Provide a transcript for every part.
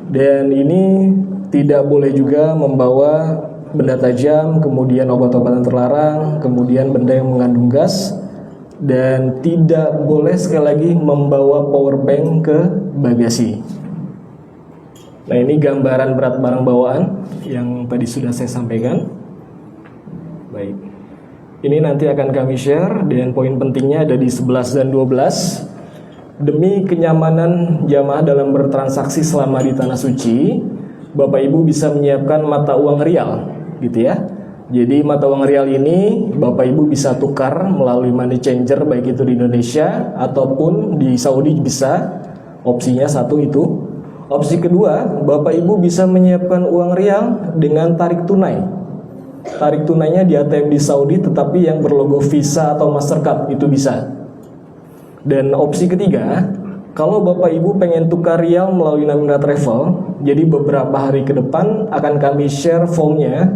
Dan ini tidak boleh juga membawa benda tajam, kemudian obat-obatan terlarang, kemudian benda yang mengandung gas, dan tidak boleh sekali lagi membawa power bank ke bagasi. Nah, ini gambaran berat barang bawaan yang tadi sudah saya sampaikan. Baik, ini nanti akan kami share, dan poin pentingnya ada di 11 dan 12. Demi kenyamanan jamaah dalam bertransaksi selama di Tanah Suci, Bapak Ibu bisa menyiapkan mata uang rial, gitu ya. Jadi mata uang rial ini Bapak Ibu bisa tukar melalui money changer, baik itu di Indonesia ataupun di Saudi bisa. Opsinya satu itu. Opsi kedua, Bapak Ibu bisa menyiapkan uang rial dengan tarik tunai. Tarik tunainya di ATM di Saudi, tetapi yang berlogo Visa atau Mastercard itu bisa. Dan opsi ketiga, kalau Bapak Ibu pengen tukar rial melalui Namira Travel, jadi beberapa hari ke depan akan kami share formnya.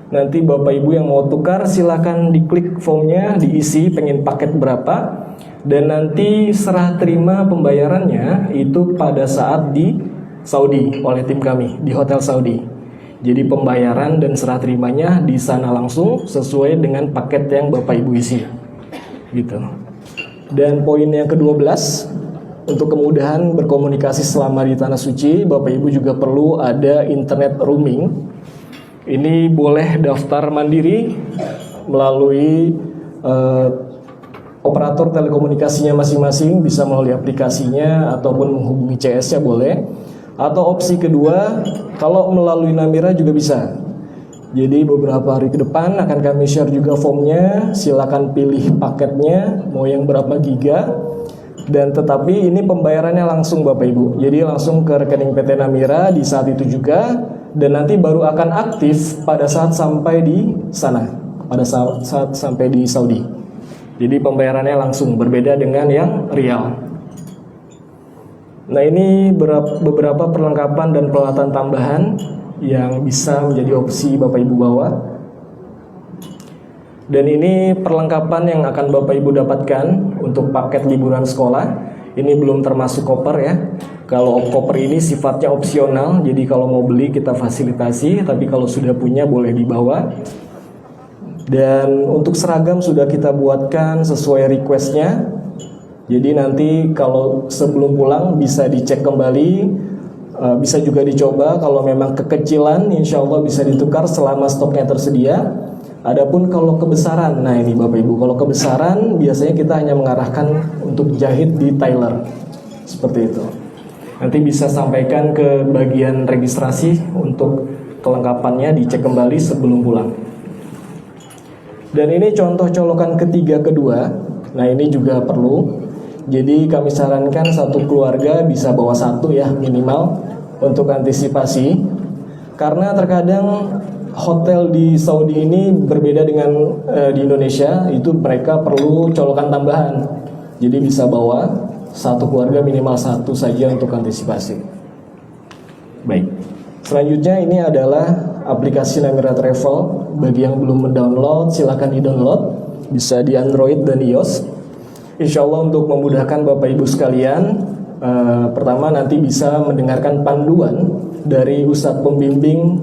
Nanti Bapak Ibu yang mau tukar silakan diklik formnya, diisi pengen paket berapa, dan nanti serah terima pembayarannya itu pada saat di Saudi oleh tim kami di Hotel Saudi. Jadi pembayaran dan serah terimanya di sana langsung sesuai dengan paket yang Bapak Ibu isi, gitu. Dan poin yang ke-12, untuk kemudahan berkomunikasi selama di Tanah Suci, Bapak Ibu juga perlu ada internet roaming. Ini boleh daftar mandiri melalui operator telekomunikasinya masing-masing, bisa melalui aplikasinya ataupun menghubungi CS-nya boleh. Atau opsi kedua, kalau melalui Namira juga bisa. Jadi beberapa hari ke depan akan kami share juga formnya, silakan pilih paketnya, mau yang berapa giga. Dan tetapi ini pembayarannya langsung Bapak Ibu, jadi langsung ke rekening PT Namira di saat itu juga. Dan nanti baru akan aktif pada saat sampai di sana, pada saat sampai di Saudi. Jadi pembayarannya langsung, berbeda dengan yang rial. Nah, ini beberapa perlengkapan dan peralatan tambahan yang bisa menjadi opsi Bapak Ibu bawa. Dan ini perlengkapan yang akan Bapak Ibu dapatkan untuk paket liburan sekolah. Ini belum termasuk koper ya. Kalau koper ini sifatnya opsional, jadi kalau mau beli kita fasilitasi, tapi kalau sudah punya boleh dibawa. Dan untuk seragam sudah kita buatkan sesuai requestnya. Jadi nanti kalau sebelum pulang bisa dicek kembali, bisa juga dicoba. Kalau memang kekecilan, insya Allah bisa ditukar selama stoknya tersedia. Adapun kalau kebesaran, nah ini Bapak Ibu, kalau kebesaran biasanya kita hanya mengarahkan untuk jahit di tailor, seperti itu. Nanti bisa sampaikan ke bagian registrasi untuk kelengkapannya, dicek kembali sebelum pulang. Dan ini contoh colokan ketiga kedua, nah ini juga perlu. Jadi kami sarankan satu keluarga bisa bawa satu ya minimal untuk antisipasi. Karena terkadang hotel di Saudi ini berbeda dengan di Indonesia, itu mereka perlu colokan tambahan. Jadi bisa bawa satu keluarga minimal satu saja untuk antisipasi. Baik. Selanjutnya ini adalah aplikasi Namira Travel. Bagi yang belum mendownload silahkan di-download, bisa di Android dan iOS. Insya Allah untuk memudahkan Bapak Ibu sekalian, pertama nanti bisa mendengarkan panduan dari Ustadz pembimbing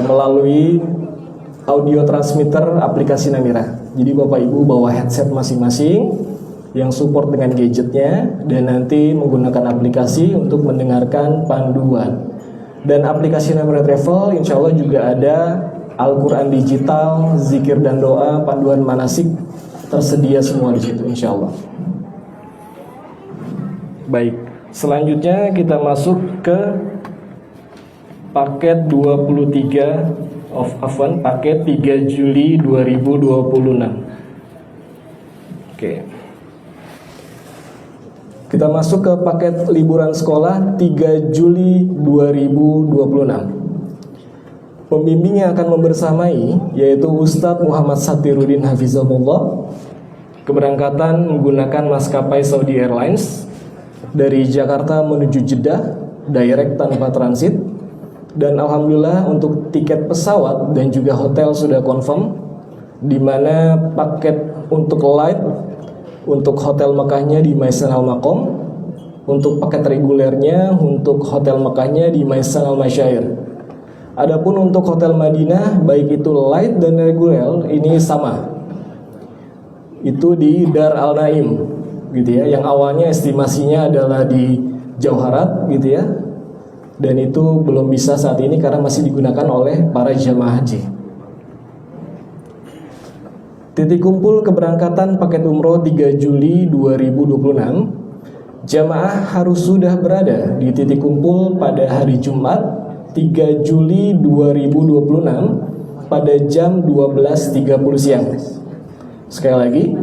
melalui audio transmitter aplikasi Namira. Jadi Bapak Ibu bawa headset masing-masing yang support dengan gadgetnya, dan nanti menggunakan aplikasi untuk mendengarkan panduan. Dan aplikasi Namira Travel insya Allah juga ada Al-Quran digital, zikir dan doa, panduan manasik, tersedia semua di situ insya Allah. Baik, selanjutnya kita masuk ke paket paket 3 Juli 2026. Oke. Kita masuk ke paket liburan sekolah 3 Juli 2026. Pembimbing yang akan membersamai yaitu Ustadz Muhammad Satiruddin Hafizahullah. Keberangkatan menggunakan maskapai Saudi Airlines dari Jakarta menuju Jeddah, direct tanpa transit. Dan alhamdulillah untuk tiket pesawat dan juga hotel sudah confirm, di mana paket untuk light untuk hotel Mekahnya di Maisan Al Maqam, Untuk paket regulernya, untuk Hotel Mekahnya di Maisan Al Masyair. Adapun untuk Hotel Madinah, baik itu light dan reguler, ini sama. Itu di Dar Al Naim, gitu ya. Yang awalnya estimasinya adalah di Jauharat, gitu ya. Dan itu belum bisa saat ini karena masih digunakan oleh para jamaah haji. Titik kumpul keberangkatan paket umroh 3 Juli 2026. Jamaah harus sudah berada di titik kumpul pada hari Jumat 3 Juli 2026 pada jam 12.30 siang. Sekali lagi,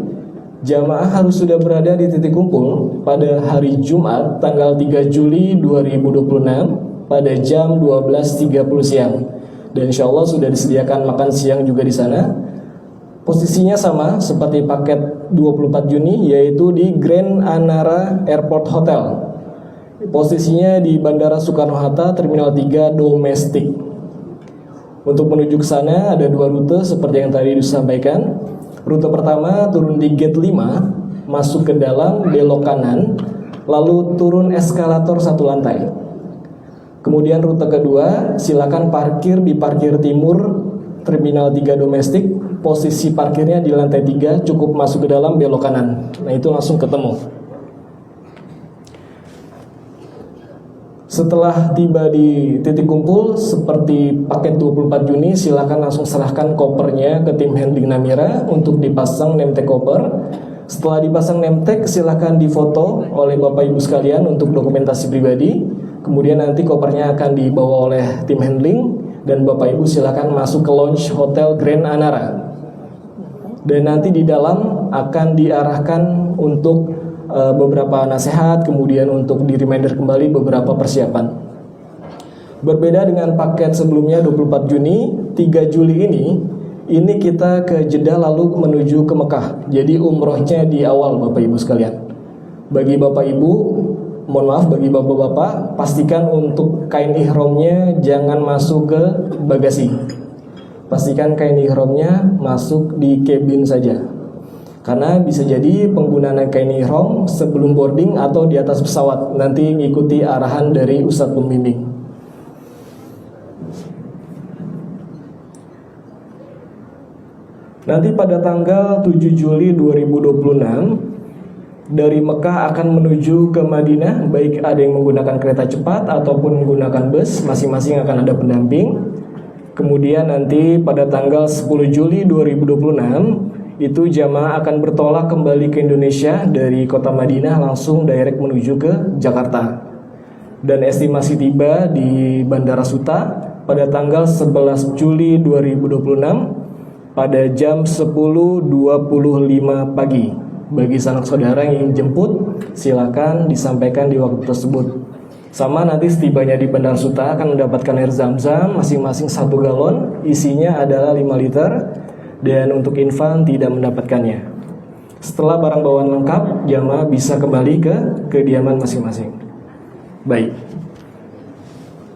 jamaah harus sudah berada di titik kumpul pada hari Jumat tanggal 3 Juli 2026 pada jam 12.30 siang. Dan insya Allah sudah disediakan makan siang juga di sana. Posisinya sama seperti paket 24 Juni, yaitu di Grand Anara Airport Hotel. Posisinya di Bandara Soekarno-Hatta Terminal 3 domestik. Untuk menuju ke sana ada 2 rute seperti yang tadi disampaikan. Rute pertama turun di gate 5, masuk ke dalam, belok kanan, lalu turun eskalator 1 lantai. Kemudian rute kedua, silakan parkir di parkir timur Terminal 3 domestik. Posisi parkirnya di lantai 3, cukup masuk ke dalam, belok kanan. Nah, itu langsung ketemu. Setelah tiba di titik kumpul seperti paket 24 Juni, silakan langsung serahkan kopernya ke tim handling Namira untuk dipasang name tag koper. Setelah dipasang name tag, silakan difoto oleh Bapak Ibu sekalian untuk dokumentasi pribadi. Kemudian nanti kopernya akan dibawa oleh tim handling dan Bapak Ibu silakan masuk ke lounge Hotel Grand Anara. Dan nanti di dalam akan diarahkan untuk beberapa nasihat, kemudian untuk di reminder kembali beberapa persiapan. Berbeda dengan paket sebelumnya 24 Juni, 3 Juli ini kita ke Jeddah lalu menuju ke Mekah. Jadi umrohnya di awal Bapak Ibu sekalian. Bagi Bapak Ibu, mohon maaf bagi bapak-bapak, pastikan untuk kain ihramnya jangan masuk ke bagasi. Pastikan kain ihramnya masuk di cabin saja. Karena bisa jadi penggunaan kain ihram sebelum boarding atau di atas pesawat, nanti mengikuti arahan dari Ustadz pembimbing. Nanti pada tanggal 7 Juli 2026 dari Mekah akan menuju ke Madinah, baik ada yang menggunakan kereta cepat ataupun menggunakan bus, masing-masing akan ada pendamping. Kemudian nanti pada tanggal 10 Juli 2026 itu jamaah akan bertolak kembali ke Indonesia dari kota Madinah langsung direct menuju ke Jakarta. Dan estimasi tiba di Bandara Suta pada tanggal 11 Juli 2026 pada jam 10.25 pagi. Bagi sanak saudara yang ingin jemput, silakan disampaikan di waktu tersebut. Sama nanti setibanya di Bandara Suta akan mendapatkan air zam-zam masing-masing 1 galon, isinya adalah 5 liter, dan untuk infan tidak mendapatkannya. Setelah barang bawaan lengkap, jamaah bisa kembali ke kediaman masing-masing. Baik.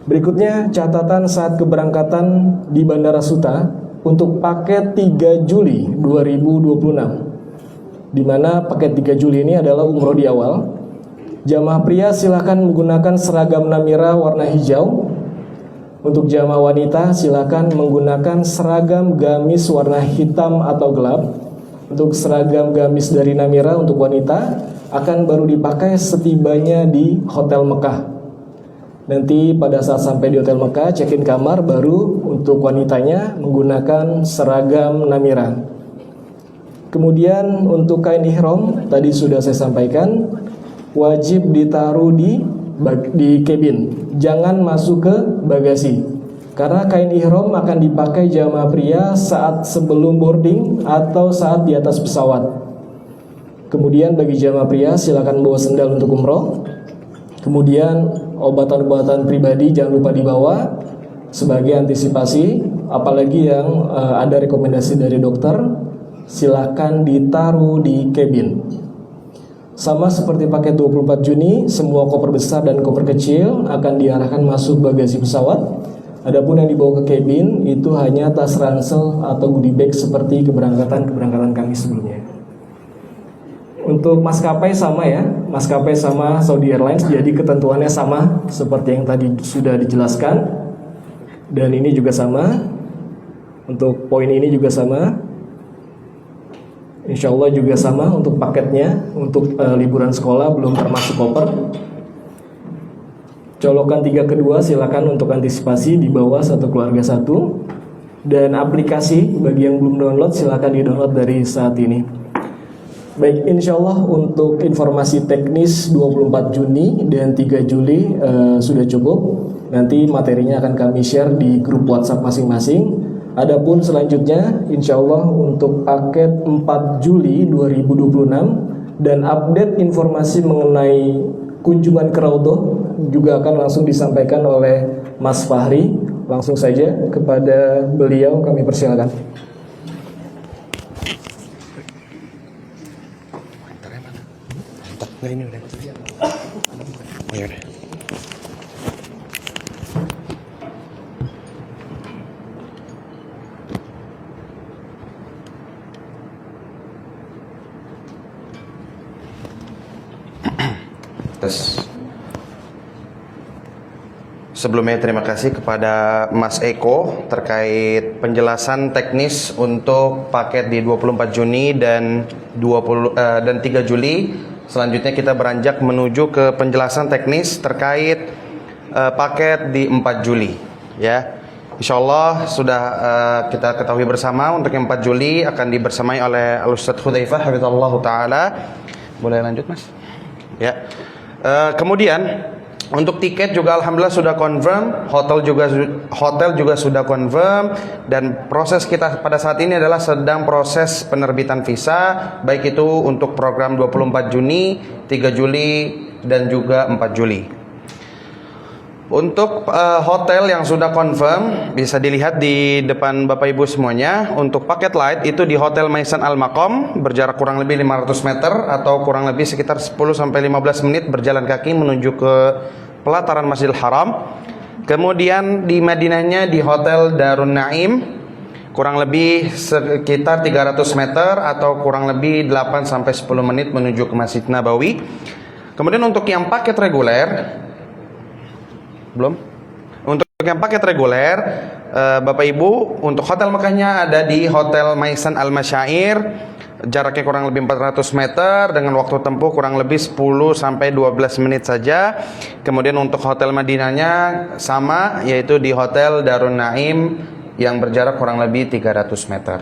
Berikutnya catatan saat keberangkatan di Bandara Suta untuk paket 3 Juli 2026. Di mana paket 3 Juli ini adalah umroh di awal. Jamaah pria silakan menggunakan seragam Namira warna hijau. Untuk jamaah wanita silakan menggunakan seragam gamis warna hitam atau gelap. Untuk seragam gamis dari Namira untuk wanita akan baru dipakai setibanya di Hotel Mekah. Nanti pada saat sampai di Hotel Mekah, check-in kamar baru untuk wanitanya menggunakan seragam Namira. Kemudian untuk kain ihram tadi sudah saya sampaikan, wajib ditaruh di cabin, jangan masuk ke bagasi. Karena kain ihram akan dipakai jamaah pria saat sebelum boarding atau saat di atas pesawat. Kemudian bagi jamaah pria silakan bawa sendal untuk umroh. Kemudian obat-obatan pribadi jangan lupa dibawa sebagai antisipasi, apalagi yang ada rekomendasi dari dokter, silakan ditaruh di cabin. Sama seperti paket 24 Juni, semua koper besar dan koper kecil akan diarahkan masuk bagasi pesawat. Adapun yang dibawa ke cabin itu hanya tas ransel atau goodie bag seperti keberangkatan kami sebelumnya. Untuk maskapai sama ya, maskapai sama Saudi Airlines, jadi ketentuannya sama seperti yang tadi sudah dijelaskan. Dan ini juga sama, untuk poin ini juga sama. Insya Allah juga sama untuk paketnya, untuk liburan sekolah belum termasuk koper. Colokan 3 kedua silakan untuk antisipasi di bawah satu keluarga satu. Dan aplikasi bagi yang belum download silakan di-download dari saat ini. Baik, insya Allah untuk informasi teknis 24 Juni dan 3 Juli sudah cukup. Nanti materinya akan kami share di grup WhatsApp masing-masing. Adapun selanjutnya, insya Allah untuk paket 4 Juli 2026 dan update informasi mengenai kunjungan ke Raudhah juga akan langsung disampaikan oleh Mas Fahri. Langsung saja kepada beliau kami persilakan. Nah, ini udah. Oh, ya udah. Terus sebelumnya terima kasih kepada Mas Eko terkait penjelasan teknis untuk paket di 24 Juni dan 3 Juli. Selanjutnya kita beranjak menuju ke penjelasan teknis terkait paket di 4 Juli ya. Insyaallah sudah kita ketahui bersama untuk yang 4 Juli akan dibersamai oleh Al-Ustadz Hudzaifah hafizallahu taala. Boleh lanjut Mas? Ya. Kemudian untuk tiket juga alhamdulillah sudah confirm, hotel juga sudah confirm, dan proses kita pada saat ini adalah sedang proses penerbitan visa, baik itu untuk program 24 Juni, 3 Juli dan juga 4 Juli. Untuk hotel yang sudah confirm bisa dilihat di depan Bapak Ibu semuanya. Untuk paket light itu di Hotel Maisan Al Maqam, berjarak kurang lebih 500 meter atau kurang lebih sekitar 10 sampai 15 menit berjalan kaki menuju ke pelataran Masjidil Haram. Kemudian di Madinahnya di Hotel Darun Naim, kurang lebih sekitar 300 meter atau kurang lebih 8 sampai 10 menit menuju ke Masjid Nabawi. Kemudian untuk yang paket reguler, untuk yang paket reguler, Bapak Ibu, untuk hotel Mekahnya ada di Hotel Maisan Al Masyair, jaraknya kurang lebih 400 meter dengan waktu tempuh kurang lebih 10 sampai 12 menit saja. Kemudian untuk hotel Madinahnya sama, yaitu di Hotel Darun Naim yang berjarak kurang lebih 300 meter.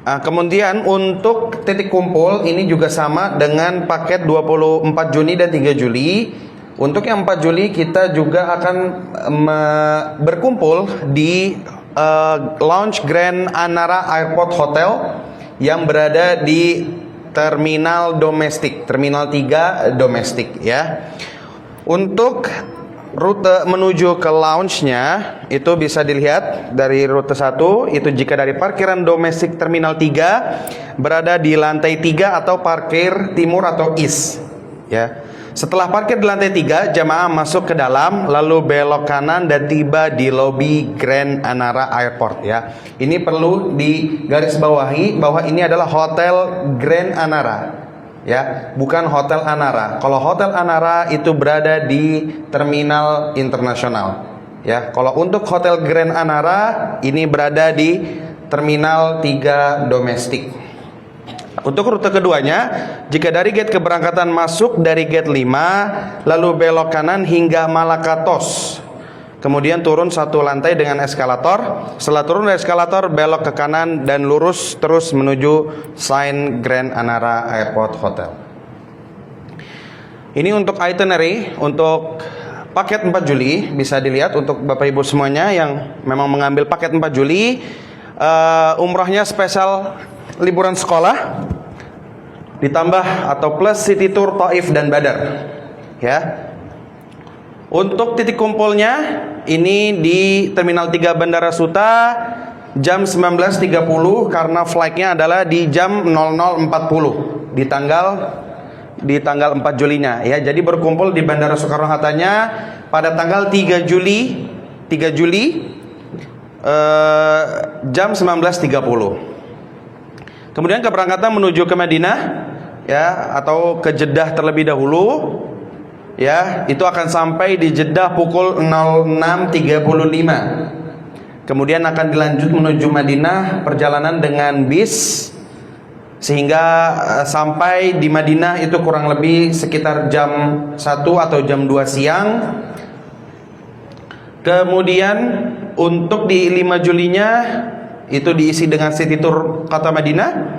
Kemudian untuk titik kumpul ini juga sama dengan paket 24 Juni dan 3 Juli. Untuk yang 4 Juli kita juga akan berkumpul di Lounge Grand Anara Airport Hotel yang berada di Terminal Domestik, Terminal 3 Domestik ya. Untuk rute menuju ke lounge-nya itu bisa dilihat dari rute 1, itu jika dari parkiran domestik Terminal 3 berada di lantai 3 atau parkir timur atau east ya. Setelah parkir di lantai 3, jamaah masuk ke dalam, lalu belok kanan dan tiba di lobi Grand Anara Airport ya. Ini perlu digarisbawahi bahwa ini adalah Hotel Grand Anara ya, bukan Hotel Anara. Kalau Hotel Anara itu berada di Terminal Internasional ya. Kalau untuk Hotel Grand Anara ini berada di Terminal 3 Domestik. Untuk rute keduanya, jika dari gate keberangkatan masuk dari gate 5, lalu belok kanan hingga Malakatos, kemudian turun satu lantai dengan eskalator. Setelah turun dari eskalator, belok ke kanan dan lurus terus menuju sign Grand Anara Airport Hotel. Ini untuk itinerary, untuk paket 4 Juli, bisa dilihat untuk Bapak Ibu semuanya yang memang mengambil paket 4 Juli. Umrahnya spesial liburan sekolah ditambah atau plus city tour Taif dan Badar ya. Untuk titik kumpulnya ini di Terminal 3 Bandara Suta jam 19.30 karena flightnya adalah di jam 00.40 di tanggal 4 Julinya ya. Jadi berkumpul di Bandara Soekarno-Hattanya pada tanggal 3 Juli jam 19.30. Kemudian keberangkatan menuju ke Madinah ya, atau ke Jeddah terlebih dahulu ya, itu akan sampai di Jeddah pukul 06.35. Kemudian akan dilanjut menuju Madinah perjalanan dengan bis, sehingga sampai di Madinah itu kurang lebih sekitar jam 1 atau jam 2 siang. Kemudian untuk di 5 Julinya itu diisi dengan city tour kota Madinah.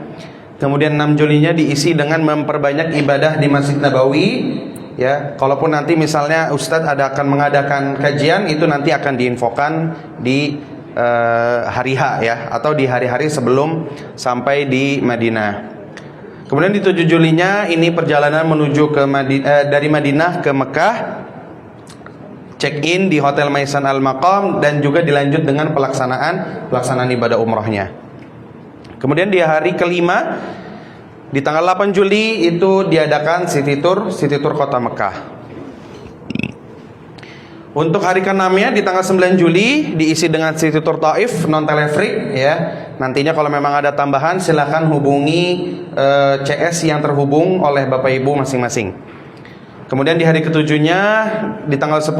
Kemudian 6 Julinya diisi dengan memperbanyak ibadah di Masjid Nabawi. Ya, kalaupun nanti misalnya Ustadz akan mengadakan kajian, itu nanti akan diinfokan di hari H ya, atau di hari-hari sebelum sampai di Madinah. Kemudian di 7 Julinya ini perjalanan menuju ke dari Madinah ke Mekah, check-in di Hotel Maisan Al-Maqam, dan juga dilanjut dengan pelaksanaan ibadah umrohnya. Kemudian di hari kelima, di tanggal 8 Juli itu diadakan city tour kota Mekah. Untuk hari ke-6-nya di tanggal 9 Juli diisi dengan city tour Taif non telefrik ya. Nantinya kalau memang ada tambahan silakan hubungi CS yang terhubung oleh Bapak Ibu masing-masing. Kemudian di hari ke-7-nya di tanggal 10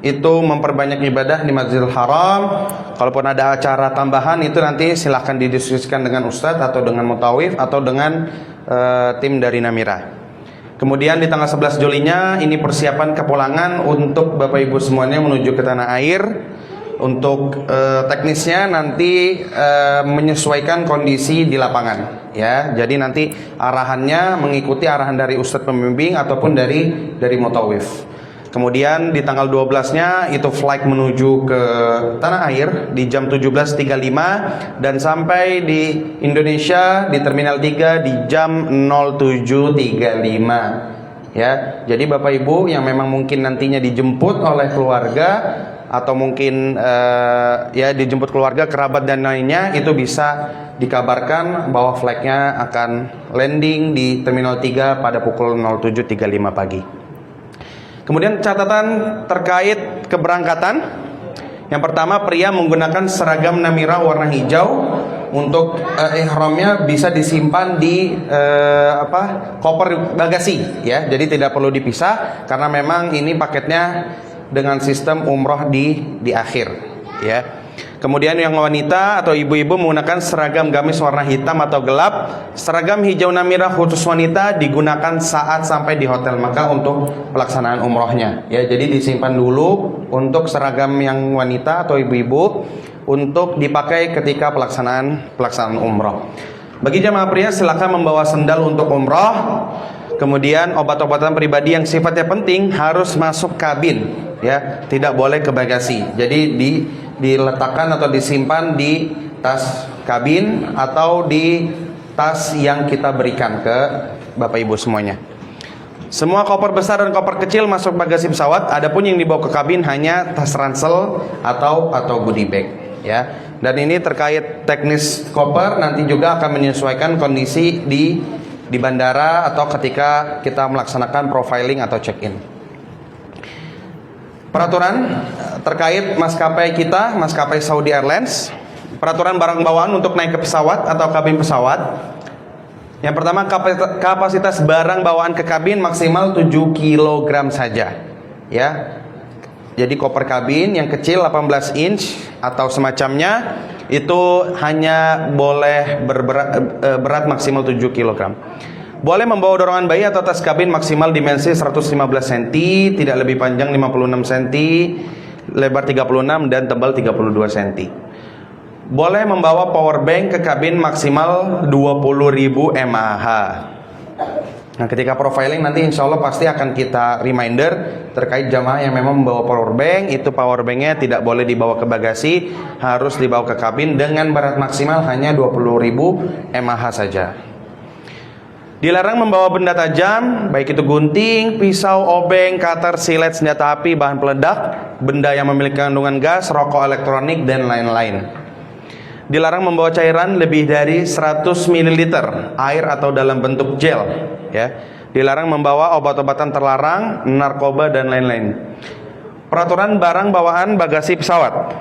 itu memperbanyak ibadah di Masjidil Haram. Kalaupun ada acara tambahan itu nanti silahkan didiskusikan dengan Ustadz atau dengan Mutawif atau dengan tim dari Namira. Kemudian di tanggal 11 Julinya ini persiapan kepulangan untuk Bapak Ibu semuanya menuju ke tanah air. Untuk teknisnya nanti menyesuaikan kondisi di lapangan ya. Jadi nanti arahannya mengikuti arahan dari Ustadz pembimbing ataupun dari Mutawif. Kemudian di tanggal 12-nya itu flight menuju ke tanah air di jam 17.35 dan sampai di Indonesia di Terminal 3 di jam 07.35 ya. Jadi Bapak Ibu yang memang mungkin nantinya dijemput oleh keluarga atau mungkin ya dijemput keluarga, kerabat dan lainnya, itu bisa dikabarkan bahwa flightnya akan landing di Terminal 3 pada pukul 07.35 pagi. Kemudian catatan terkait keberangkatan. Yang pertama, pria menggunakan seragam Namira warna hijau. Untuk ihramnya bisa disimpan di koper bagasi ya. Jadi tidak perlu dipisah karena memang ini paketnya dengan sistem umroh di akhir ya. Kemudian yang wanita atau ibu-ibu menggunakan seragam gamis warna hitam atau gelap. Seragam hijau Namira khusus wanita digunakan saat sampai di Hotel Mekah untuk pelaksanaan umrohnya ya. Jadi disimpan dulu untuk seragam yang wanita atau ibu-ibu untuk dipakai ketika pelaksanaan umroh. Bagi jamaah pria silakan membawa sendal untuk umroh. Kemudian obat-obatan pribadi yang sifatnya penting harus masuk kabin ya, tidak boleh ke bagasi. Jadi diletakkan atau disimpan di tas kabin atau di tas yang kita berikan ke Bapak Ibu semuanya. Semua koper besar dan koper kecil masuk bagasi pesawat. Adapun yang dibawa ke kabin hanya tas ransel atau goodie bag ya. Dan ini terkait teknis koper nanti juga akan menyesuaikan kondisi di bandara atau ketika kita melaksanakan profiling atau check-in. Peraturan terkait maskapai kita, maskapai Saudi Airlines. Peraturan barang bawaan untuk naik ke pesawat atau kabin pesawat. Yang pertama, kapasitas barang bawaan ke kabin maksimal 7 kg saja ya. Jadi koper kabin yang kecil 18 inch atau semacamnya itu hanya boleh berat maksimal 7 kg. Boleh membawa dorongan bayi atau tas kabin maksimal dimensi 115 cm, tidak lebih panjang 56 cm, lebar 36 dan tebal 32 cm. Boleh membawa power bank ke kabin maksimal 20.000 mAh. Nah, ketika profiling nanti insya Allah pasti akan kita reminder terkait jamaah yang memang membawa power bank. Itu power banknya tidak boleh dibawa ke bagasi, harus dibawa ke kabin dengan berat maksimal hanya 20.000 mAh saja. Dilarang membawa benda tajam, baik itu gunting, pisau, obeng, cutter, silet, senjata api, bahan peledak, benda yang memiliki kandungan gas, rokok elektronik, dan lain-lain. Dilarang membawa cairan lebih dari 100 ml air atau dalam bentuk gel ya. Dilarang membawa obat-obatan terlarang, narkoba dan lain-lain. Peraturan barang bawaan bagasi pesawat.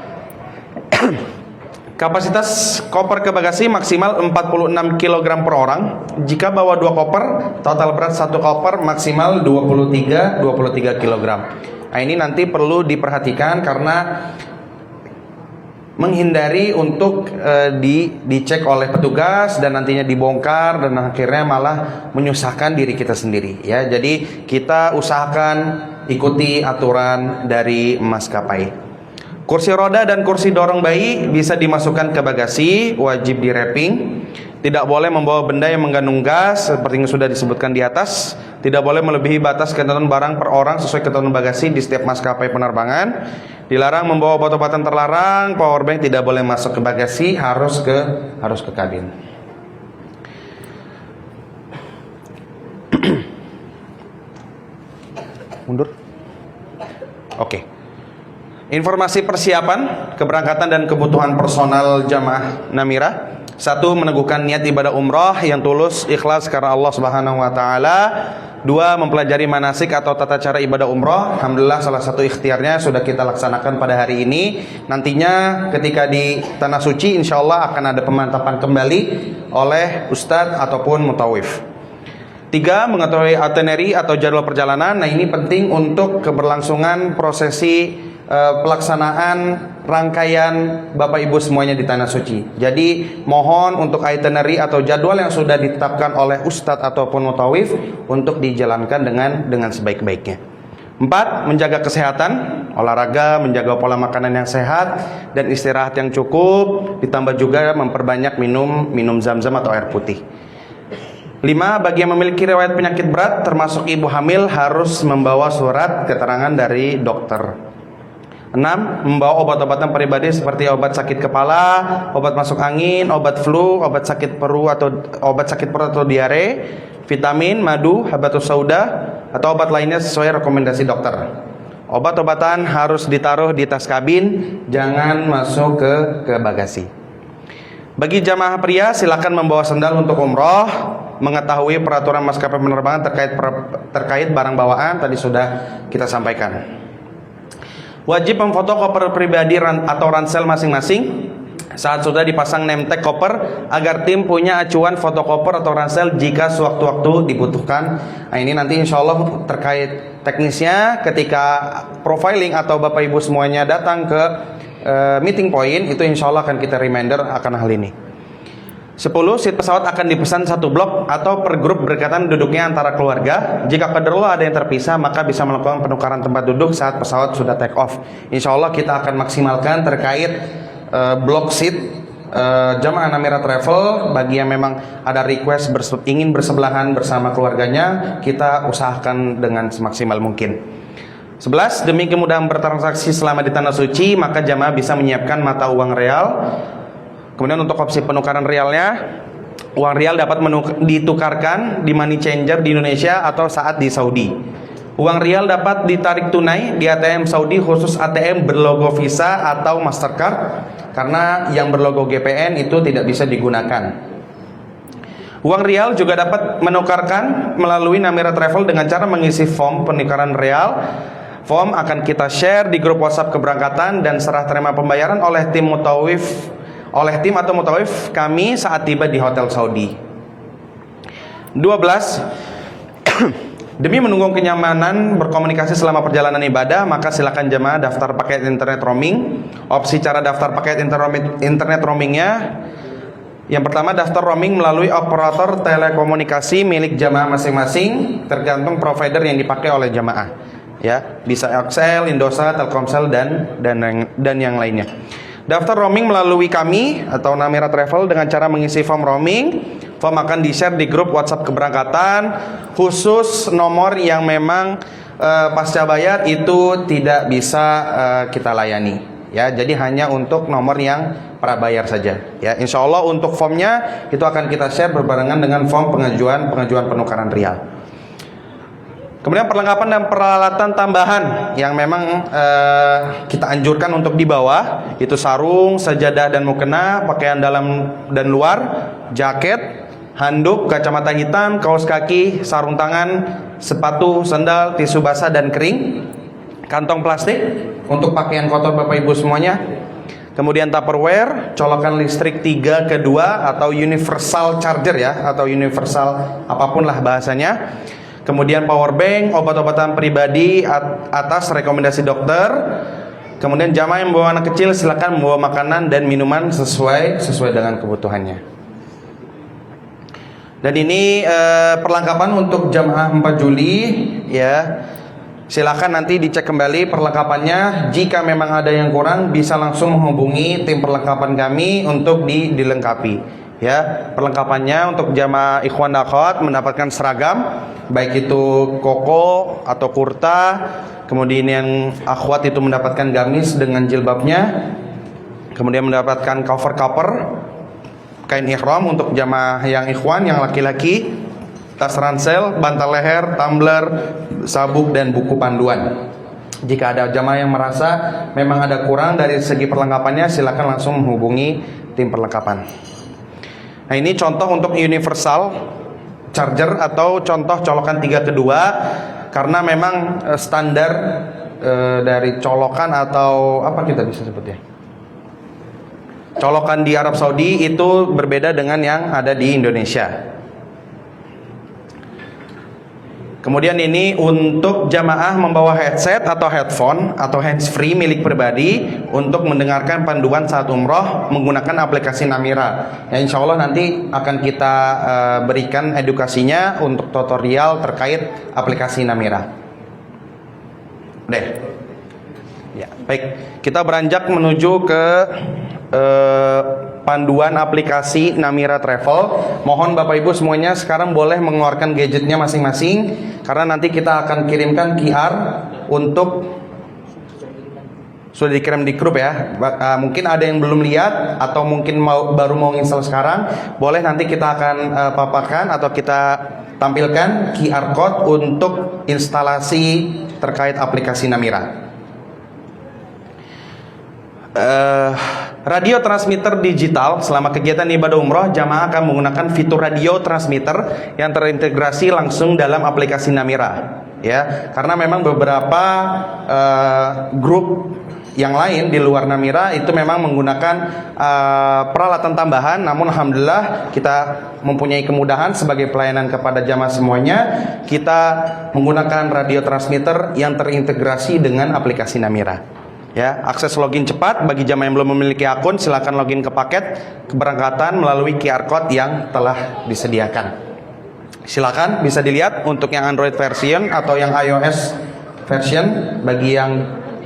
Kapasitas koper ke bagasi maksimal 46 kg per orang. Jika bawa 2 koper, total berat 1 koper maksimal 23 kg. Nah, ini nanti perlu diperhatikan karena menghindari untuk dicek oleh petugas dan nantinya dibongkar dan akhirnya malah menyusahkan diri kita sendiri ya. Jadi kita usahakan ikuti aturan dari maskapai. Kursi roda dan kursi dorong bayi bisa dimasukkan ke bagasi, wajib di wrapping. Tidak boleh membawa benda yang mengandung gas seperti yang sudah disebutkan di atas. Tidak boleh melebihi batas ketentuan barang per orang sesuai ketentuan bagasi di setiap maskapai penerbangan. Dilarang membawa obat-obatan terlarang. Powerbank tidak boleh masuk ke bagasi, harus ke kabin. Mundur. Oke. Informasi persiapan, keberangkatan dan kebutuhan personal jamaah Namira. 1. Meneguhkan niat ibadah umrah yang tulus, ikhlas karena Allah Subhanahu wa taala. 2. Mempelajari manasik atau tata cara ibadah umrah. Alhamdulillah salah satu ikhtiarnya sudah kita laksanakan pada hari ini. Nantinya ketika di Tanah Suci insyaallah akan ada pemantapan kembali oleh ustadz ataupun mutawif. 3. Mengetahui itinerary atau jadwal perjalanan. Nah, ini penting untuk keberlangsungan prosesi pelaksanaan rangkaian Bapak Ibu semuanya di Tanah Suci. Jadi mohon untuk itinerary atau jadwal yang sudah ditetapkan oleh ustadz ataupun mutawif untuk dijalankan dengan sebaik-baiknya. 4. Menjaga kesehatan, olahraga, menjaga pola makanan yang sehat dan istirahat yang cukup, ditambah juga memperbanyak minum zam-zam atau air putih. 5. Bagi yang memiliki riwayat penyakit berat termasuk ibu hamil harus membawa surat keterangan dari dokter. 6. Membawa obat-obatan pribadi seperti obat sakit kepala, obat masuk angin, obat flu, obat sakit perut atau diare, vitamin, madu, habatus sauda atau obat lainnya sesuai rekomendasi dokter. Obat-obatan harus ditaruh di tas kabin, jangan masuk ke bagasi. Bagi jamaah pria silakan membawa sendal untuk umroh. Mengetahui peraturan maskapai penerbangan terkait barang bawaan tadi sudah kita sampaikan. Wajib memfoto koper pribadi atau ransel masing-masing saat sudah dipasang name tag koper agar tim punya acuan foto koper atau ransel jika sewaktu-waktu dibutuhkan. Nah, ini nanti insya Allah terkait teknisnya ketika profiling atau Bapak Ibu semuanya datang ke meeting point itu insya Allah akan kita reminder akan hal ini. 10. Seat pesawat akan dipesan satu blok atau per grup berdekatan duduknya antara keluarga. Jika qadarullah ada yang terpisah maka bisa melakukan penukaran tempat duduk saat pesawat sudah take off. Insya Allah kita akan maksimalkan terkait block seat jamaah Namira Travel. Bagi yang memang ada request ingin bersebelahan bersama keluarganya, kita usahakan dengan semaksimal mungkin. 11. Demi kemudahan bertransaksi selama di Tanah Suci maka jamaah bisa menyiapkan mata uang real. Kemudian untuk opsi penukaran realnya, uang real dapat ditukarkan di money changer di Indonesia atau saat di Saudi. Uang real dapat ditarik tunai di ATM Saudi khusus ATM berlogo Visa atau Mastercard karena yang berlogo GPN itu tidak bisa digunakan. Uang real juga dapat menukarkan melalui Namira Travel dengan cara mengisi form penukaran real. Form akan kita share di grup WhatsApp keberangkatan dan serah terima pembayaran oleh tim atau mutawif kami saat tiba di hotel Saudi. 12. Demi menunggu kenyamanan berkomunikasi selama perjalanan ibadah, maka silakan jemaah daftar paket internet roaming. Opsi cara daftar paket internet roamingnya, yang pertama daftar roaming melalui operator telekomunikasi milik jemaah masing-masing, tergantung provider yang dipakai oleh jemaah. Ya, bisa XL, Indosat, Telkomsel dan yang lainnya. Daftar roaming melalui kami atau Namira Travel dengan cara mengisi form roaming. Form akan di-share di grup WhatsApp keberangkatan. Khusus nomor yang memang pasca bayar itu tidak bisa kita layani. Ya, jadi hanya untuk nomor yang prabayar saja. Ya, insya Allah untuk formnya itu akan kita share berbarengan dengan form pengajuan penukaran rial. Kemudian perlengkapan dan peralatan tambahan yang memang kita anjurkan untuk dibawa itu sarung, sajadah dan mukena, pakaian dalam dan luar, jaket, handuk, kacamata hitam, kaos kaki, sarung tangan, sepatu, sandal, tisu basah dan kering, kantong plastik untuk pakaian kotor Bapak Ibu semuanya, Kemudian Tupperware, colokan listrik 3 ke 2 atau universal charger ya, atau universal apapun lah bahasanya. Kemudian power bank, obat-obatan pribadi atas rekomendasi dokter. Kemudian jamaah yang membawa anak kecil silakan membawa makanan dan minuman sesuai dengan kebutuhannya. Dan ini perlengkapan untuk jamaah 4 Juli ya. Silakan nanti dicek kembali perlengkapannya. Jika memang ada yang kurang, bisa langsung menghubungi tim perlengkapan kami untuk dilengkapi. Ya, perlengkapannya untuk jamaah ikhwan dan akhwat mendapatkan seragam, baik itu koko atau kurta. Kemudian yang akhwat itu mendapatkan gamis dengan jilbabnya. Kemudian mendapatkan cover kain ihram untuk jamaah yang ikhwan, yang laki-laki, tas ransel, bantal leher, tumbler, sabuk dan buku panduan. Jika ada jamaah yang merasa memang ada kurang dari segi perlengkapannya, silakan langsung menghubungi tim perlengkapan. Nah, ini contoh untuk universal charger atau contoh colokan 3 ke 2, karena memang standar dari colokan atau apa kita bisa sebutnya, colokan di Arab Saudi itu berbeda dengan yang ada di Indonesia. Kemudian ini untuk jamaah membawa headset atau headphone atau handsfree milik pribadi untuk mendengarkan panduan saat umroh menggunakan aplikasi Namira. Ya, insya Allah nanti akan kita berikan edukasinya untuk tutorial terkait aplikasi Namira. Deh. Ya, baik. Kita beranjak menuju ke panduan aplikasi Namira Travel. Mohon Bapak Ibu semuanya sekarang boleh mengeluarkan gadgetnya masing-masing, karena nanti kita akan kirimkan QR untuk sudah dikirim di grup ya. Mungkin ada yang belum lihat atau mungkin baru mau install sekarang, boleh nanti kita akan paparkan atau kita tampilkan QR code untuk instalasi terkait aplikasi Namira. Radio transmitter digital. Selama kegiatan ibadah umroh, jamaah akan menggunakan fitur radio transmitter yang terintegrasi langsung dalam aplikasi Namira. Ya, karena memang beberapa grup yang lain di luar Namira itu memang menggunakan peralatan tambahan. Namun alhamdulillah kita mempunyai kemudahan sebagai pelayanan kepada jamaah semuanya. Kita menggunakan radio transmitter yang terintegrasi dengan aplikasi Namira. Ya, akses login cepat bagi jamaah yang belum memiliki akun, silakan login ke paket keberangkatan melalui QR code yang telah disediakan. Silakan bisa dilihat untuk yang Android version atau yang iOS version. Bagi yang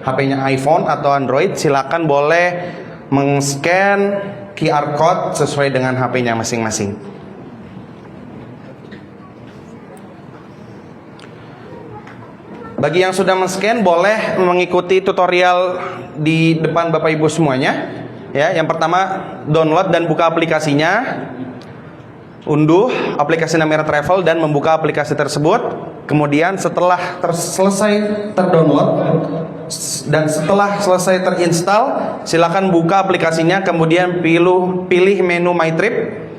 HP-nya iPhone atau Android, silakan boleh meng-scan QR code sesuai dengan HP-nya masing-masing. Bagi yang sudah men-scan boleh mengikuti tutorial di depan Bapak Ibu semuanya. Ya, yang pertama download dan buka aplikasinya. Unduh aplikasi Namira Travel dan membuka aplikasi tersebut. Kemudian setelah selesai terdownload dan setelah selesai terinstall, silakan buka aplikasinya, kemudian pilih menu My Trip.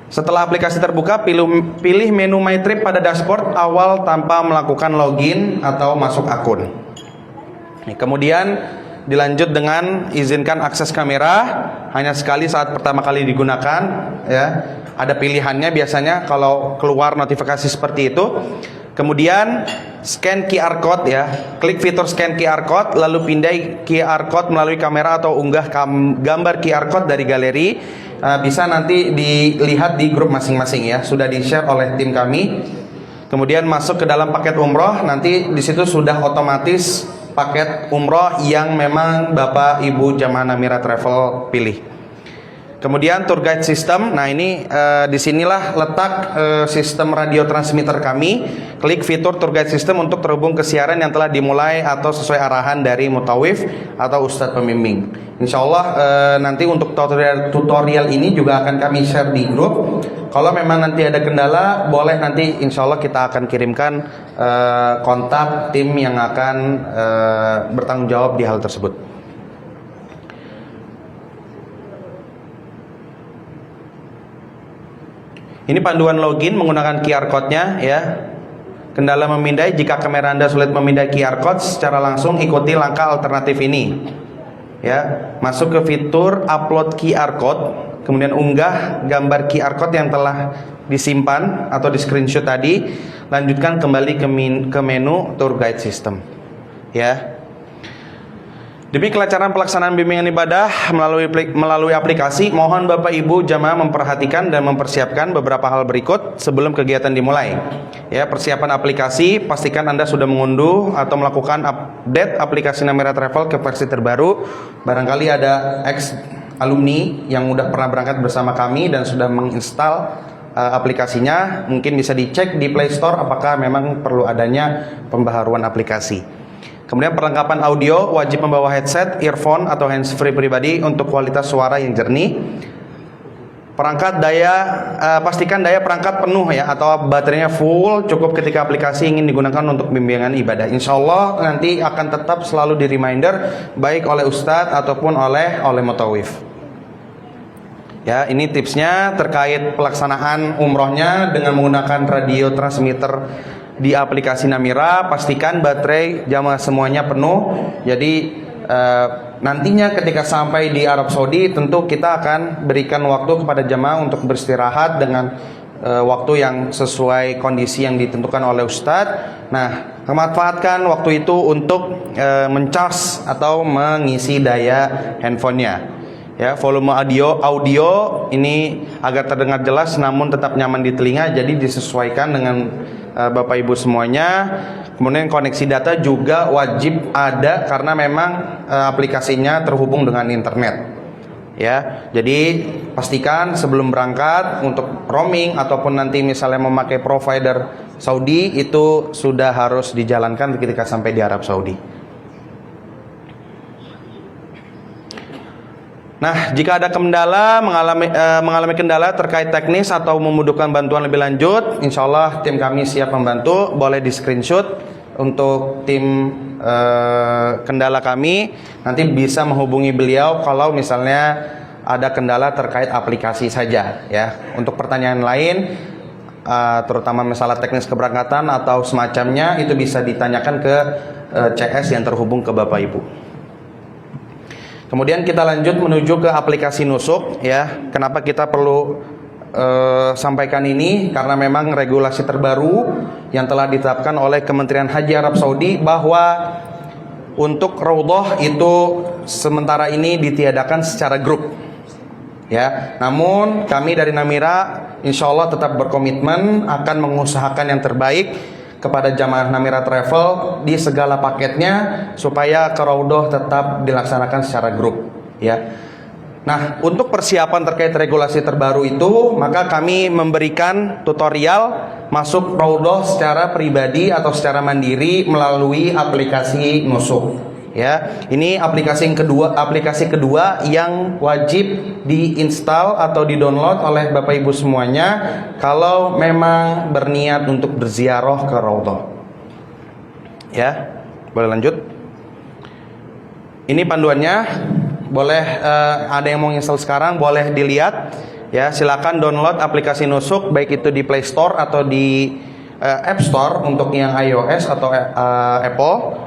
Setelah aplikasi terbuka, pilih menu My Trip pada dashboard awal tanpa melakukan login atau masuk akun. Kemudian dilanjut dengan izinkan akses kamera hanya sekali saat pertama kali digunakan. Ya, ada pilihannya biasanya kalau keluar notifikasi seperti itu. Kemudian scan QR code ya, klik fitur scan QR code, lalu pindai QR code melalui kamera atau unggah gambar QR code dari galeri. Bisa nanti dilihat di grup masing-masing ya, sudah di-share oleh tim kami. Kemudian masuk ke dalam paket umroh, nanti di situ sudah otomatis paket umroh yang memang Bapak Ibu jamaah Namira Travel pilih. Kemudian tour guide system. Nah, ini disinilah letak sistem radio transmitter kami. Klik fitur tour guide system untuk terhubung ke siaran yang telah dimulai atau sesuai arahan dari mutawif atau ustadz pembimbing. Insya Allah nanti untuk tutorial ini juga akan kami share di grup. Kalau memang nanti ada kendala, boleh nanti insya Allah kita akan kirimkan kontak tim yang akan bertanggung jawab di hal tersebut. Ini panduan login menggunakan QR code-nya ya. Kendala memindai, jika kamera Anda sulit memindai QR code secara langsung, ikuti langkah alternatif ini. Ya, masuk ke fitur upload QR code, kemudian unggah gambar QR code yang telah disimpan atau di screenshot tadi, lanjutkan kembali ke menu tour guide system. Ya. Demi kelancaran pelaksanaan bimbingan ibadah melalui aplikasi, mohon Bapak Ibu jamaah memperhatikan dan mempersiapkan beberapa hal berikut sebelum kegiatan dimulai. Ya, persiapan aplikasi, pastikan Anda sudah mengunduh atau melakukan update aplikasi Namira Travel ke versi terbaru. Barangkali ada ex alumni yang udah pernah berangkat bersama kami dan sudah menginstal aplikasinya, mungkin bisa dicek di Play Store apakah memang perlu adanya pembaharuan aplikasi. Kemudian perlengkapan audio, wajib membawa headset, earphone atau handsfree pribadi untuk kualitas suara yang jernih. Perangkat pastikan daya perangkat penuh ya, atau baterainya full, cukup ketika aplikasi ingin digunakan untuk bimbingan ibadah. Insya Allah nanti akan tetap selalu di reminder baik oleh Ustadz ataupun oleh mutawif. Ya, ini tipsnya terkait pelaksanaan umrohnya dengan menggunakan radio transmitter di aplikasi Namira. Pastikan baterai jamaah semuanya penuh. Jadi nantinya ketika sampai di Arab Saudi, tentu kita akan berikan waktu kepada jamaah untuk beristirahat dengan waktu yang sesuai kondisi yang ditentukan oleh Ustadz. Nah, memanfaatkan waktu itu untuk mencas atau mengisi daya handphonenya. Ya, volume audio ini agar terdengar jelas namun tetap nyaman di telinga, jadi disesuaikan dengan Bapak Ibu semuanya. Kemudian koneksi data juga wajib ada karena memang aplikasinya terhubung dengan internet. Ya, jadi pastikan sebelum berangkat untuk roaming ataupun nanti misalnya memakai provider Saudi itu sudah harus dijalankan ketika sampai di Arab Saudi. Nah, jika ada kendala, mengalami kendala terkait teknis atau membutuhkan bantuan lebih lanjut, insya Allah tim kami siap membantu. Boleh di screenshot untuk tim kendala kami. Nanti bisa menghubungi beliau kalau misalnya ada kendala terkait aplikasi saja. Ya, untuk pertanyaan lain, terutama masalah teknis keberangkatan atau semacamnya, itu bisa ditanyakan ke CS yang terhubung ke Bapak Ibu. Kemudian kita lanjut menuju ke aplikasi nusuk ya. Kenapa kita perlu sampaikan ini? Karena memang regulasi terbaru yang telah ditetapkan oleh Kementerian Haji Arab Saudi bahwa untuk raudhah itu sementara ini ditiadakan secara grup. Ya, namun kami dari Namira insya Allah tetap berkomitmen akan mengusahakan yang terbaik kepada jamaah Namira Travel di segala paketnya supaya ke raudhah tetap dilaksanakan secara grup ya. Nah, untuk persiapan terkait regulasi terbaru itu, maka kami memberikan tutorial masuk raudhah secara pribadi atau secara mandiri melalui aplikasi nusuk ya. Ini aplikasi kedua yang wajib diinstal atau didownload oleh Bapak Ibu semuanya kalau memang berniat untuk berziarah ke raudhah. Ya, boleh lanjut. Ini panduannya, boleh ada yang mau install sekarang boleh dilihat ya. Silakan download aplikasi nusuk baik itu di Play Store atau di App Store untuk yang iOS atau Apple.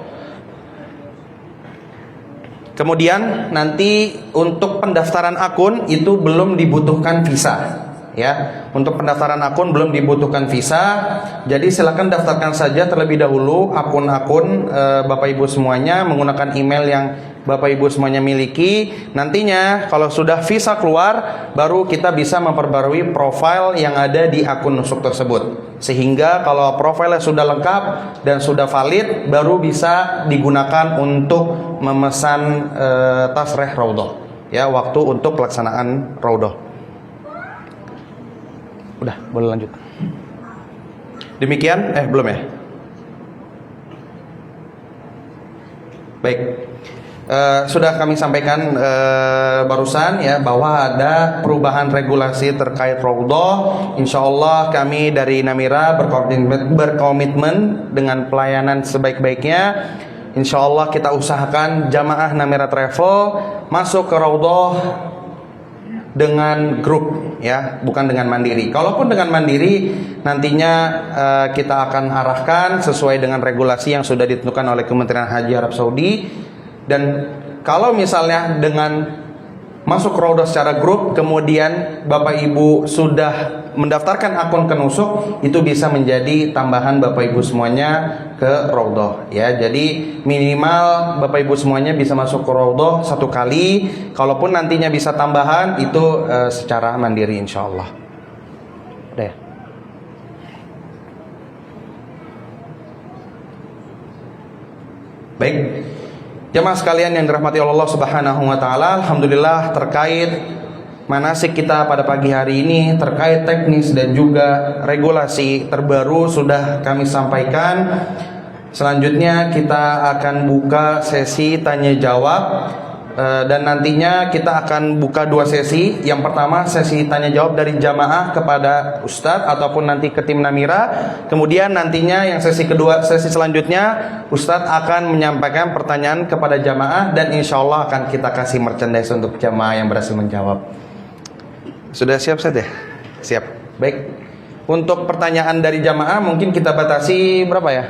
Kemudian nanti untuk pendaftaran akun itu belum dibutuhkan visa ya. Untuk pendaftaran akun belum dibutuhkan visa. Jadi silakan daftarkan saja terlebih dahulu akun-akun Bapak Ibu semuanya menggunakan email yang Bapak Ibu semuanya miliki. Nantinya kalau sudah visa keluar, baru kita bisa memperbarui profil yang ada di akun nusuk tersebut. Sehingga kalau profilnya sudah lengkap dan sudah valid, baru bisa digunakan untuk memesan tasreh raudhah ya, waktu untuk pelaksanaan raudhah. Udah, boleh lanjut. Demikian, belum ya? Baik. Sudah kami sampaikan barusan ya bahwa ada perubahan regulasi terkait raudhah. Insya Allah kami dari Namira berkomitmen dengan pelayanan sebaik-baiknya. Insya Allah kita usahakan jamaah Namira Travel masuk ke raudhah dengan grup ya, bukan dengan mandiri. Kalaupun dengan mandiri nantinya kita akan arahkan sesuai dengan regulasi yang sudah ditentukan oleh Kementerian Haji Arab Saudi. Dan kalau misalnya dengan masuk Raudhah secara grup, kemudian Bapak Ibu sudah mendaftarkan akun ke Nusuk, itu bisa menjadi tambahan Bapak Ibu semuanya ke Raudhah ya. Jadi minimal Bapak Ibu semuanya bisa masuk ke Raudhah 1 kali. Kalaupun nantinya bisa tambahan, itu secara mandiri insya Allah. Udah ya? Baik, jemaah sekalian yang dirahmati Allah Subhanahu wa taala, alhamdulillah terkait manasik kita pada pagi hari ini, terkait teknis dan juga regulasi terbaru sudah kami sampaikan. Selanjutnya kita akan buka sesi tanya jawab, dan nantinya kita akan buka 2 sesi. Yang pertama sesi tanya jawab dari jamaah kepada Ustadz ataupun nanti ke tim Namira. Kemudian nantinya yang sesi kedua, sesi selanjutnya Ustadz akan menyampaikan pertanyaan kepada jamaah, dan insya Allah akan kita kasih merchandise untuk jamaah yang berhasil menjawab. Sudah siap Ustadz ya? Siap. Baik. Untuk pertanyaan dari jamaah mungkin kita batasi berapa ya?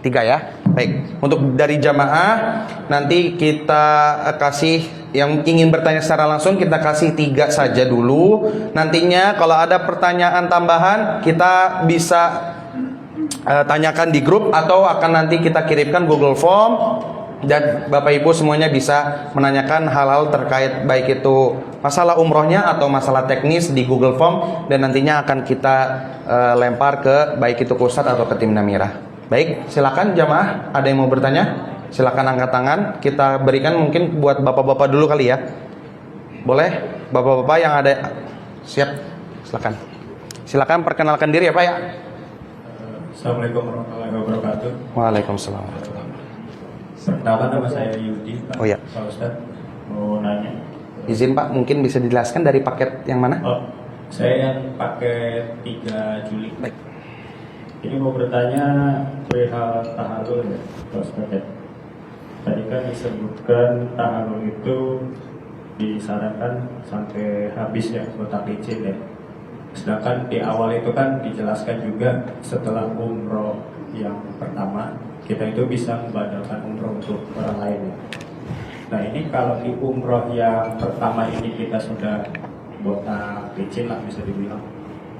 3 ya. Baik, untuk dari jamaah nanti kita kasih, yang ingin bertanya secara langsung kita kasih 3 saja dulu. Nantinya kalau ada pertanyaan tambahan kita bisa tanyakan di grup, atau akan nanti kita kirimkan Google Form, dan Bapak Ibu semuanya bisa menanyakan hal-hal terkait baik itu masalah umrohnya atau masalah teknis di Google Form, dan nantinya akan kita lempar ke baik itu ke Ustadz atau ke tim Namira. Baik, silakan jamaah, ada yang mau bertanya? Silakan angkat tangan. Kita berikan mungkin buat bapak-bapak dulu kali ya. Boleh? Bapak-bapak yang ada siap, silakan. Silakan perkenalkan diri ya Pak ya. Assalamualaikum warahmatullahi wabarakatuh. Waalaikumsalam. Pertama nama saya Yudi, Pak. Oh ya. Pak Ustadz mau nanya. Izin Pak, mungkin bisa dijelaskan dari paket yang mana? Oh, saya yang pakai 3 Juli. Baik. Ini mau bertanya perihal tahalul ya, Pak Ustadz ya. Tadi kan disebutkan tahalul itu disarankan sampai habis ya, kotak licin ya. Sedangkan di awal itu kan dijelaskan juga setelah umroh yang pertama kita itu bisa membadalkan umroh untuk orang lain ya. Nah ini kalau di umroh yang pertama ini kita sudah botak licin lah bisa dibilang,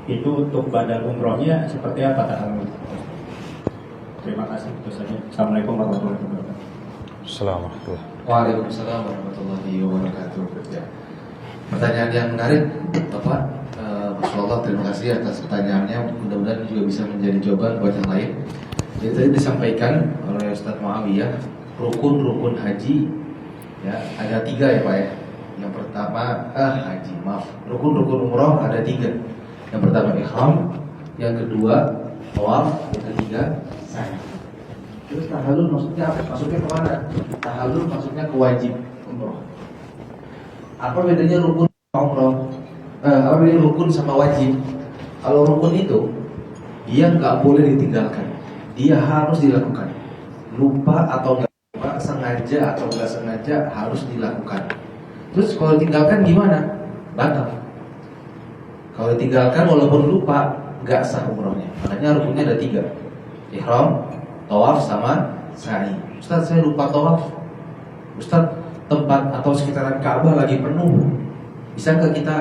itu untuk badal umrohnya seperti apa tahalul? Terima kasih, itu saja. Assalamualaikum warahmatullahi wabarakatuh. Assalamualaikum. Waalaikumsalam warahmatullahi wabarakatuh. Ya. Pertanyaan yang menarik, Bapak. Masya Allah, terima kasih atas pertanyaannya. Mudah-mudahan juga bisa menjadi jawaban buat yang lain. Jadi tadi disampaikan oleh Ustadz Muawiyah, rukun-rukun haji ya ada 3 ya Pak ya. Yang pertama haji, maaf. Rukun-rukun umroh ada 3. Yang pertama ihram, yang kedua tawaf, yang ketiga sa'i. Terus tahallul maksudnya apa? Maksudnya kemana? Tahallul maksudnya ke wajib umroh. Apa bedanya rukun sama umroh? Apa bedanya rukun sama wajib? Kalau rukun itu dia nggak boleh ditinggalkan, dia harus dilakukan. Lupa atau nggak lupa, sengaja atau nggak sengaja harus dilakukan. Terus kalau ditinggalkan gimana? Batal. Kalau ditinggalkan walaupun lupa, nggak sah umrohnya. Makanya rukunnya ada 3: ihram, tawaf, sama sa'i. Ustaz, saya lupa tawaf. Ustaz, tempat atau sekitaran Ka'bah lagi penuh, bisa nggak kita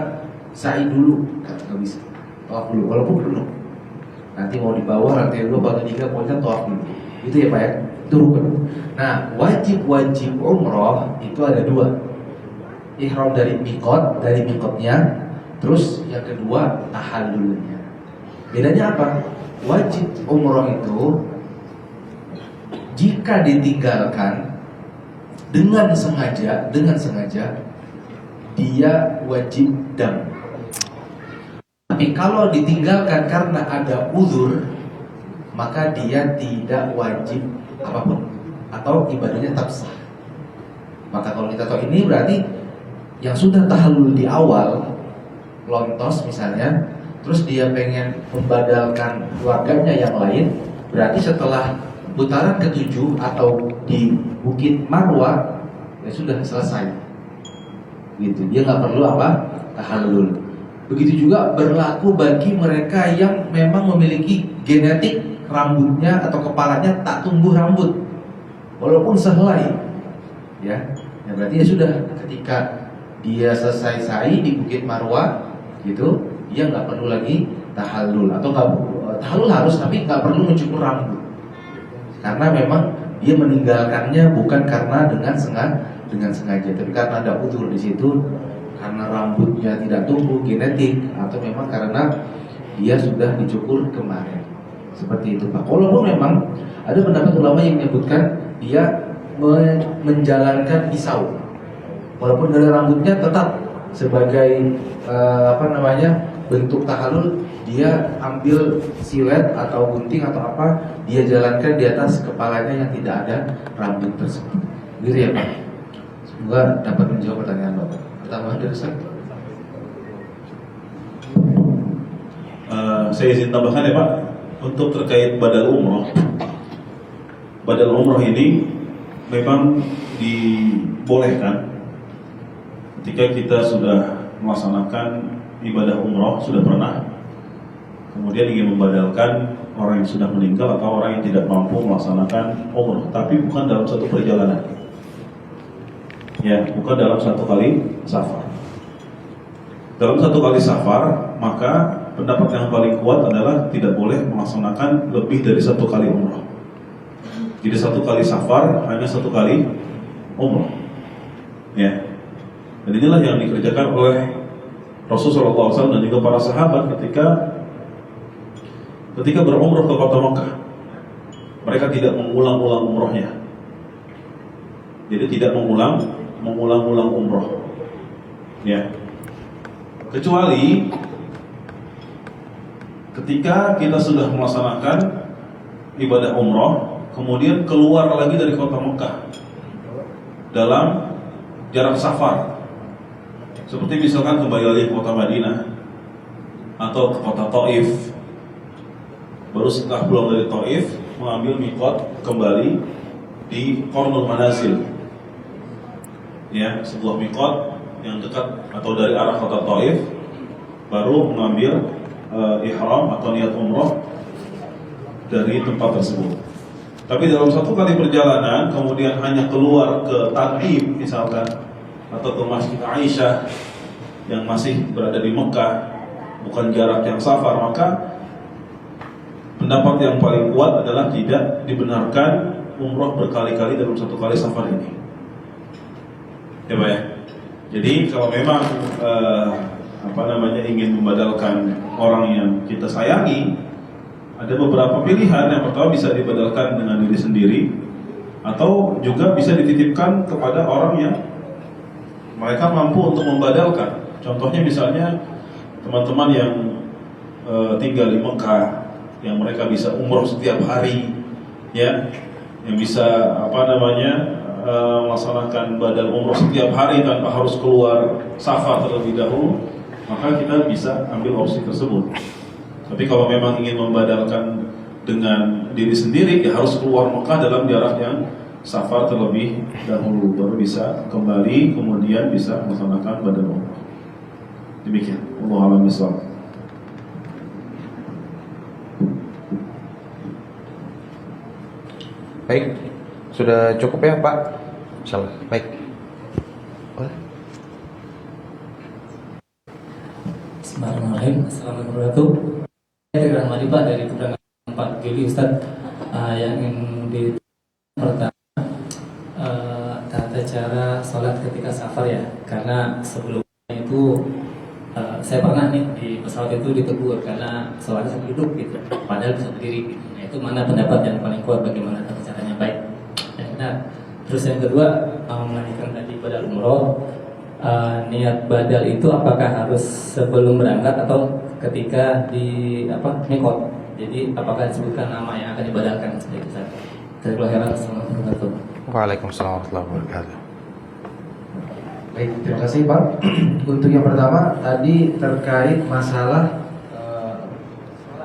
sa'i dulu? Nggak bisa. Tawaf dulu, walaupun penuh. Nanti mau di bawah, lantai 2, lantai 3, pokoknya tawaf dulu. Itu ya Pak ya, itu rukun. Nah, wajib-wajib umroh itu ada 2: ihram dari mikotnya. Terus yang kedua tahallulnya. Bedanya apa? Wajib umroh itu jika ditinggalkan dengan sengaja dia wajib dam. Tapi kalau ditinggalkan karena ada uzur, maka dia tidak wajib apapun atau ibadahnya tetap sah. Maka kalau kita tahu ini berarti yang sudah tahallul di awal lontos misalnya, terus dia pengen membadalkan keluarganya yang lain, berarti setelah putaran ke-7 atau di Bukit Marwah ya sudah selesai. Gitu. Dia nggak perlu apa? Tahallul. Begitu juga berlaku bagi mereka yang memang memiliki genetik rambutnya atau kepalanya tak tumbuh rambut. walaupun sehelai, ya berarti ya sudah. Ketika dia selesai sa'i di Bukit Marwah, gitu, dia nggak perlu lagi tahallul, atau nggak tahallul harus, tapi nggak perlu mencukur rambut, karena memang dia meninggalkannya bukan karena dengan sengaja, tapi karena ada udzur di situ, karena rambutnya tidak tumbuh genetik, atau memang karena dia sudah dicukur kemarin. Seperti itu Pak. Walaupun memang ada pendapat ulama yang menyebutkan dia menjalankan pisau, walaupun dari rambutnya tetap sebagai bentuk tahallul, dia ambil silet atau gunting atau apa, dia jalankan di atas kepalanya yang tidak ada rambut tersebut. Gitu ya Pak. Semoga dapat menjawab pertanyaan Bapak. Pertama dari saya. Saya izin tambahkan ya Pak, untuk terkait badal umroh. Badal umroh ini memang dibolehkan ketika kita sudah melaksanakan ibadah umroh, sudah pernah, kemudian ingin membadalkan orang yang sudah meninggal atau orang yang tidak mampu melaksanakan umroh, tapi bukan dalam satu perjalanan, ya, bukan dalam satu kali safar. Dalam satu kali safar, maka pendapat yang paling kuat adalah tidak boleh melaksanakan lebih dari satu kali umroh. Jadi satu kali safar hanya satu kali umroh, ya. Dan inilah yang dikerjakan oleh Rasulullah SAW dan juga para sahabat ketika berumroh ke kota Mekah. Mereka tidak mengulang-ulang umrohnya. Jadi tidak mengulang-ulang umroh, ya. Kecuali ketika kita sudah melaksanakan ibadah umroh, kemudian keluar lagi dari kota Mekah dalam jarak safar, seperti misalkan kembali lagi ke kota Madinah atau ke kota Taif. Baru setelah pulang dari Taif, mengambil miqat kembali di Qarnul Manazil, ya, sebuah miqat yang dekat atau dari arah kota Taif, baru mengambil ihram atau niat umroh dari tempat tersebut. Tapi dalam satu kali perjalanan kemudian hanya keluar ke Taib misalkan, atau ke Masjid Aisyah yang masih berada di Mekah, bukan jarak yang safar, maka pendapat yang paling kuat adalah tidak dibenarkan umroh berkali-kali dalam satu kali safar ini, ya Pak ya. Jadi kalau memang ingin membadalkan orang yang kita sayangi, ada beberapa pilihan. Yang pertama, bisa dibadalkan dengan diri sendiri, atau juga bisa dititipkan kepada orang yang mereka mampu untuk membadalkan. Contohnya misalnya teman-teman yang tinggal di Mekah, yang mereka bisa umroh setiap hari, ya, yang bisa melaksanakan badal umroh setiap hari tanpa harus keluar safar terlebih dahulu, maka kita bisa ambil opsi tersebut. Tapi kalau memang ingin membadalkan dengan diri sendiri, ya harus keluar Mekah dalam jarak yang safar terlebih dahulu, baru bisa kembali, kemudian bisa melaksanakan badal umroh. Demikian. Wallahu a'lam bishawab. Baik, sudah cukup ya Pak? Insyaallah. Baik. Bismillahirrahmanirrahim. Assalamualaikum warahmatullahi wabarakatuh. Dari Rahmadi Pak, dari Keberangan 4 Juli Ustaz, yang ingin di pertama tata cara sholat ketika safar ya, karena sebelumnya itu saya pernah nih di pesawat itu ditegur karena sholatnya sambil duduk gitu, padahal bisa berdiri gitu. Nah, itu mana pendapat yang paling kuat, bagaimana tata caranya baik dan benar. Terus yang kedua, melanjutkan tadi badal umroh, niat badal itu apakah harus sebelum berangkat atau ketika di mikot? Jadi apakah disebutkan nama yang akan dibadalkan seperti itu saja? Dari kelahiran. Assalamualaikum warahmatullahi wabarakatuh. Waalaikumsalam warahmatullahi wabarakatuh. Baik, terima kasih Pak. Untuk yang pertama tadi terkait masalah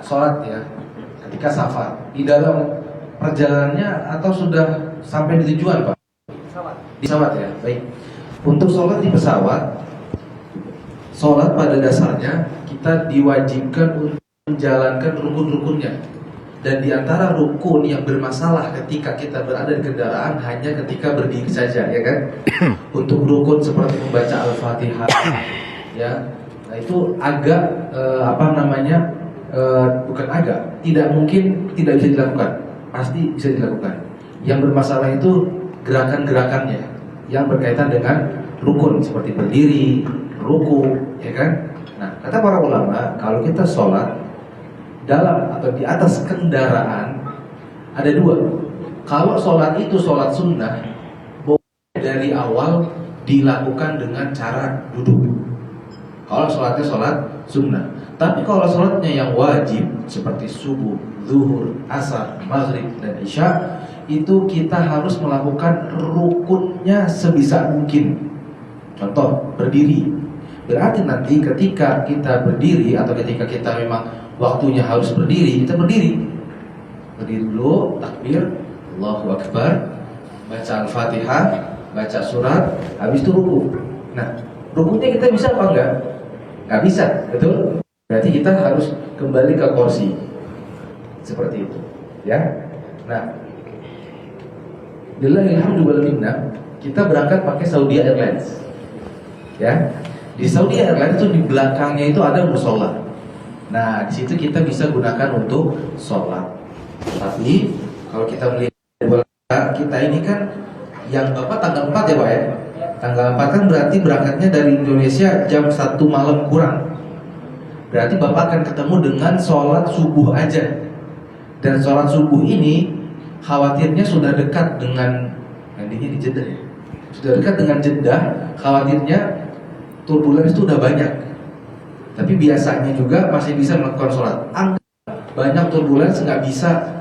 sholat ya ketika safar, di dalam perjalanannya atau sudah sampai di tujuan Pak? Di pesawat ya. Baik. Untuk sholat di pesawat, sholat pada dasarnya kita diwajibkan untuk menjalankan rukun-rukunnya Dan di antara rukun yang bermasalah ketika kita berada di kendaraan hanya ketika berdiri saja, ya kan? Untuk rukun seperti membaca Al-Fatihah, ya, nah itu agak bukan agak, tidak mungkin tidak bisa dilakukan, pasti bisa dilakukan. Yang bermasalah itu gerakan-gerakannya yang berkaitan dengan rukun seperti berdiri, ruku, ya kan? Nah, kata para ulama, kalau kita sholat dalam atau di atas kendaraan ada dua. Kalau sholat itu sholat sunnah, boleh dari awal dilakukan dengan cara duduk. Kalau sholatnya sholat sunnah. Tapi kalau sholatnya yang wajib seperti subuh, zuhur, asar, maghrib, dan isya, itu kita harus melakukan rukunnya sebisa mungkin. Contoh, berdiri. Berarti nanti ketika kita berdiri atau ketika kita memang waktunya harus berdiri, kita berdiri. Berdiri dulu, takbir, Allahu Akbar, baca Al-Fatihah, baca surat, habis itu ruku. Nah, rukunya kita bisa apa enggak? Enggak bisa, betul? Berarti kita harus kembali ke kursi. Seperti itu, ya. Nah, alhamdulillah kita berangkat pakai Saudi Airlines. Ya. Di Saudi Airlines itu di belakangnya itu ada musola. Nah, di situ kita bisa gunakan untuk sholat. Tapi kalau kita melihat kita ini kan yang Bapak tanggal 4 ya Pak ya. Tanggal 4 kan berarti berangkatnya dari Indonesia jam 1 malam kurang. Berarti Bapak akan ketemu dengan sholat subuh aja. Dan sholat subuh ini khawatirnya sudah dekat dengan nantinya di Jeddah ya. Sudah dekat dengan Jeddah, khawatirnya turbulens itu udah banyak. Tapi biasanya juga masih bisa melakukan sholat. Banyak turbulens nggak bisa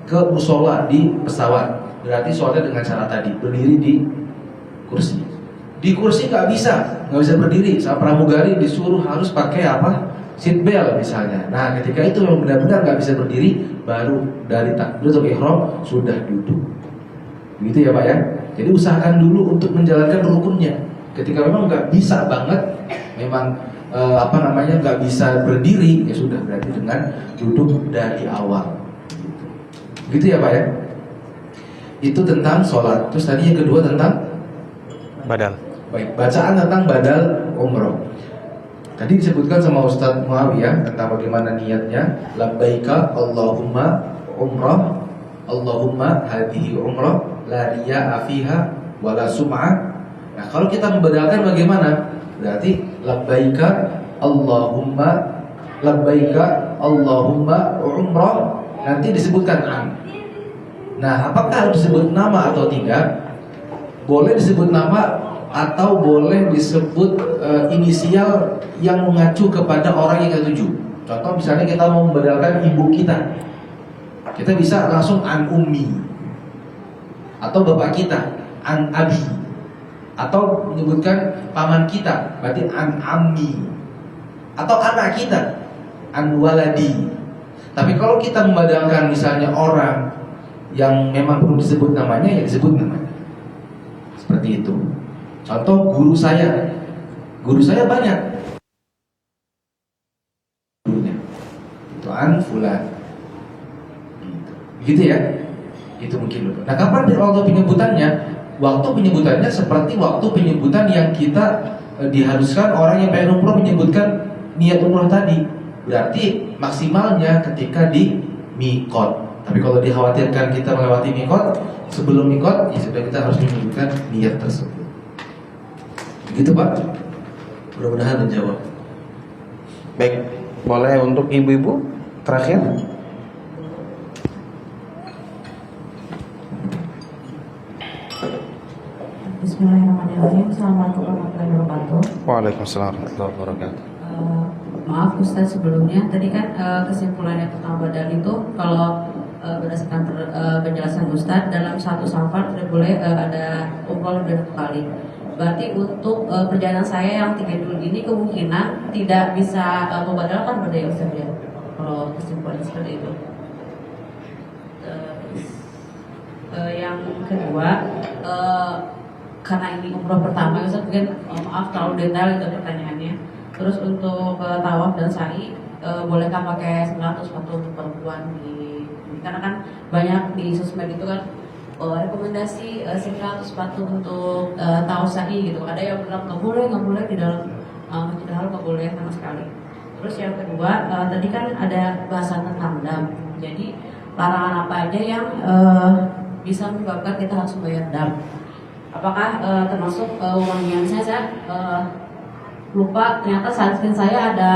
ke musola di pesawat. Berarti sholatnya dengan cara tadi, berdiri di kursi. Di kursi nggak bisa berdiri. Sama pramugari disuruh harus pakai seat belt misalnya. Nah, ketika itu yang benar-benar nggak bisa berdiri, baru dari takbiratul ihram sudah duduk. Begitu ya Pak ya. Jadi usahakan dulu untuk menjalankan rukunnya. Ketika memang nggak bisa banget, memang nggak bisa berdiri, ya sudah berarti dengan duduk dari awal. Gitu ya Pak ya. Itu tentang sholat. Terus tadi yang kedua tentang Badal. Baik, bacaan tentang badal umroh. Tadi disebutkan sama Ustadz Muawiyah tentang bagaimana niatnya. Labbaika Allahumma umrah, Allahumma hadihi umrah, la riya'a fiha wala sum'ah. Nah, kalau kita membadalkan bagaimana? Berarti labbaika Allahumma umrah, nanti disebutkan an. Nah, apakah harus disebut nama atau tidak? Boleh disebut nama atau boleh disebut inisial yang mengacu kepada orang yang kita tuju. Contoh misalnya kita mau membadalkan ibu kita, kita bisa langsung an ummi. Atau bapak kita, an abi. Atau menyebutkan paman kita, berarti an ammi. Atau anak kita, an waladi. Tapi kalau kita membadalkan misalnya orang yang memang perlu disebut namanya, ya disebut namanya. Seperti itu. Contoh guru saya banyak. Gurunya itu an fulan. Begitu ya. Itu mungkin. Nah, kapan waktu penyebutannya? Waktu penyebutannya seperti waktu penyebutan yang kita diharuskan orang yang pengen umroh menyebutkan niat umroh tadi. Berarti maksimalnya ketika di miqat. Tapi kalau dikhawatirkan kita melewati miqat, sebelum miqat, ya sudah kita harus menyebutkan niat tersebut. Begitu Pak. Mudah-mudahan menjawab. Baik, boleh untuk ibu-ibu terakhir? Bismillahirrahmanirrahim. Assalamualaikum warahmatullahi wabarakatuh. Waalaikumsalam warahmatullahi wabarakatuh. Maaf Ustaz sebelumnya, tadi kan kesimpulannya tentang badal itu kalau berdasarkan penjelasan Ustaz, dalam satu safar tidak boleh ada umroh lebih dari 1 kali. Berarti untuk perjalanan saya yang 3 Juli ini kemungkinan tidak bisa membadalkan berdaya Ustaz ya, kalau kesimpulannya seperti itu. Yang kedua, karena ini umroh pertama Ustaz, mungkin maaf terlalu detail itu pertanyaannya. Terus untuk tawaf dan sa'i bolehkah pakai sendal atau sepatu untuk perempuan karena kan banyak di sosmed itu kan rekomendasi sendal atau sepatu untuk tahu sa'i gitu. Ada yang bilang nggak boleh di dalam masjid Al nggak boleh sama sekali. Terus yang kedua tadi kan ada bahasan tentang dam. Jadi larangan apa aja yang bisa menyebabkan kita harus bayar dam? Apakah termasuk wangian saya lupa ternyata sunscreen saya ada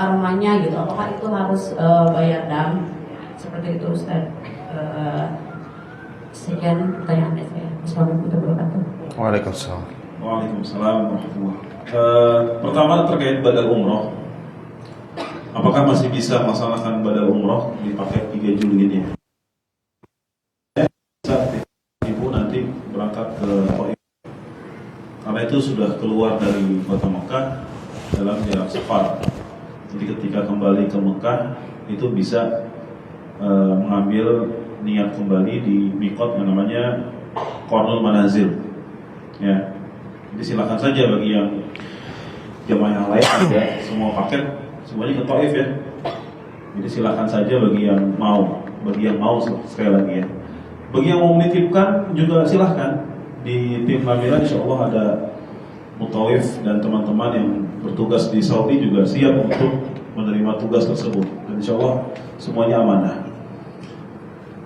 aromanya gitu. Apakah itu harus bayar dam? Seperti itu Ustaz. Sekian pertanyaan saya. Assalamualaikum warahmatullahi wabarakatuh. Waalaikumsalam. Waalaikumsalam warahmatullahi pertama terkait badal umroh. Apakah masih bisa melaksanakan badal umroh di paket 3 Juli ini? Saat ibu nanti berangkat ke Taif, karena itu sudah keluar dari kota Mekah dalam jarak safar. Jadi ketika kembali ke Mekah itu bisa mengambil niat kembali di mikot yang namanya Qarnul Manazil. Ya, jadi silakan saja bagi yang jemaah yang lain ada semua paket semuanya ke Taif ya. Jadi silakan saja bagi yang mau sekali lagi ya. Bagi yang mau menitipkan juga silahkan di tim Lamira, insya Allah ada Mutawif dan teman-teman yang bertugas di Saudi juga siap untuk menerima tugas tersebut. Dan insya Allah semuanya amanah.